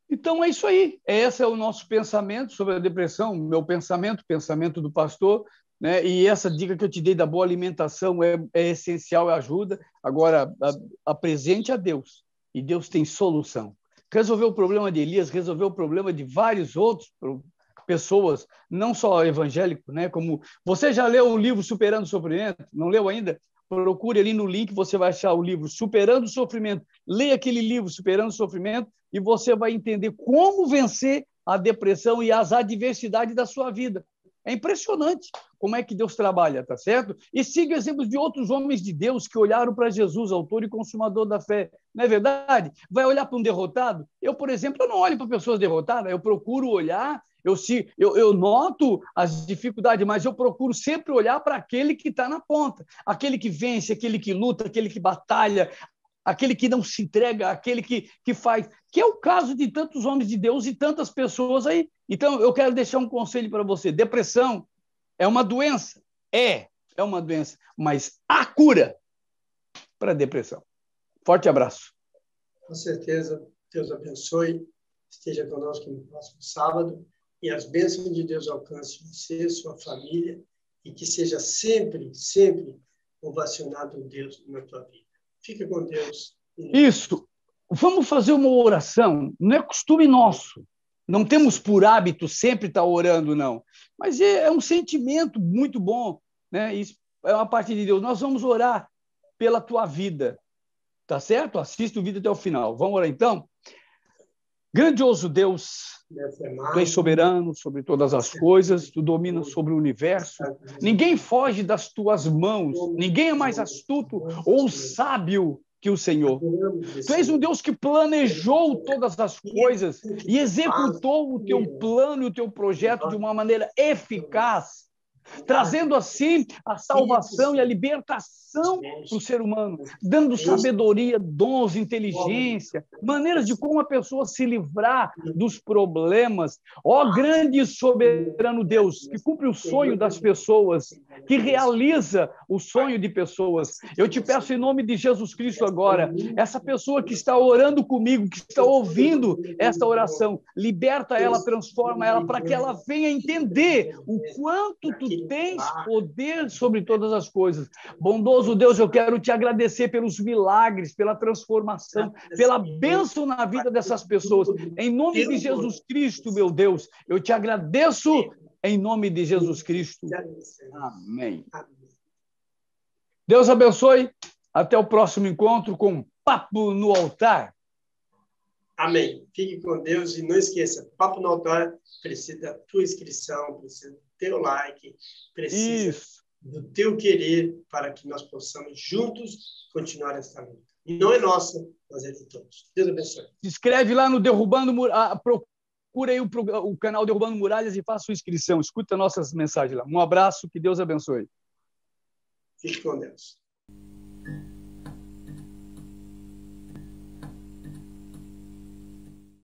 Então, é isso aí. Esse é o nosso pensamento sobre a depressão, meu pensamento, pensamento do pastor, né? E essa dica que eu te dei da boa alimentação é essencial, ajuda. Agora, apresente a Deus, e Deus tem solução. Resolveu o problema de Elias, resolveu o problema de vários outros pessoas, não só evangélicos, né? Como você já leu o livro Superando o Sofrimento? Não leu ainda? Procure ali no link, você vai achar o livro Superando o Sofrimento. Leia aquele livro, Superando o Sofrimento, e você vai entender como vencer a depressão e as adversidades da sua vida. É impressionante como é que Deus trabalha, tá certo? E siga exemplos de outros homens de Deus que olharam para Jesus, autor e consumador da fé. Não é verdade? Vai olhar para um derrotado? Eu, por exemplo, eu não olho para pessoas derrotadas, eu procuro olhar, eu noto as dificuldades, mas eu procuro sempre olhar para aquele que está na ponta, aquele que vence, aquele que luta, aquele que batalha, aquele que não se entrega, aquele que faz, que é o caso de tantos homens de Deus e tantas pessoas aí. Então, eu quero deixar um conselho para você. Depressão é uma doença? É uma doença, mas há cura para a depressão. Forte abraço. Com certeza, Deus abençoe, esteja conosco no próximo sábado e as bênçãos de Deus alcancem você, sua família, e que seja sempre, sempre ovacionado Deus na tua vida. Fica com Deus. Isso. Vamos fazer uma oração. Não é costume nosso. Não temos por hábito sempre estar orando, não. Mas é um sentimento muito bom, né? Isso é uma parte de Deus. Nós vamos orar pela tua vida. Tá certo? Assista o vídeo até o final. Vamos orar, então? Grandioso Deus, tu és soberano sobre todas as coisas, tu dominas sobre o universo. Ninguém foge das tuas mãos, ninguém é mais astuto ou sábio que o Senhor. Tu és um Deus que planejou todas as coisas e executou o teu plano e o teu projeto de uma maneira eficaz, trazendo assim a salvação e a libertação para o ser humano, dando sabedoria, dons, inteligência, maneiras de como a pessoa se livrar dos problemas. Ó grande e soberano Deus, que cumpre o sonho das pessoas, que realiza o sonho de pessoas. Eu te peço em nome de Jesus Cristo agora, essa pessoa que está orando comigo, que está ouvindo esta oração, liberta ela, transforma ela, para que ela venha entender o quanto tu tens poder sobre todas as coisas. Bondoso Deus, eu quero te agradecer pelos milagres, pela transformação, pela bênção na vida dessas pessoas. Em nome de Jesus Cristo, meu Deus, eu te agradeço em nome de Jesus Cristo. Amém. Deus abençoe. Até o próximo encontro com Papo no Altar. Amém. Fique com Deus e não esqueça, Papo no Altar precisa da tua inscrição, precisa do teu like, precisa do teu querer para que nós possamos juntos continuar essa luta. E não é nossa, mas é de todos. Deus abençoe. Se inscreve lá no Derrubando Muralhas, procura aí o canal Derrubando Muralhas e faça sua inscrição. Escuta nossas mensagens lá. Um abraço, que Deus abençoe. Fique com Deus.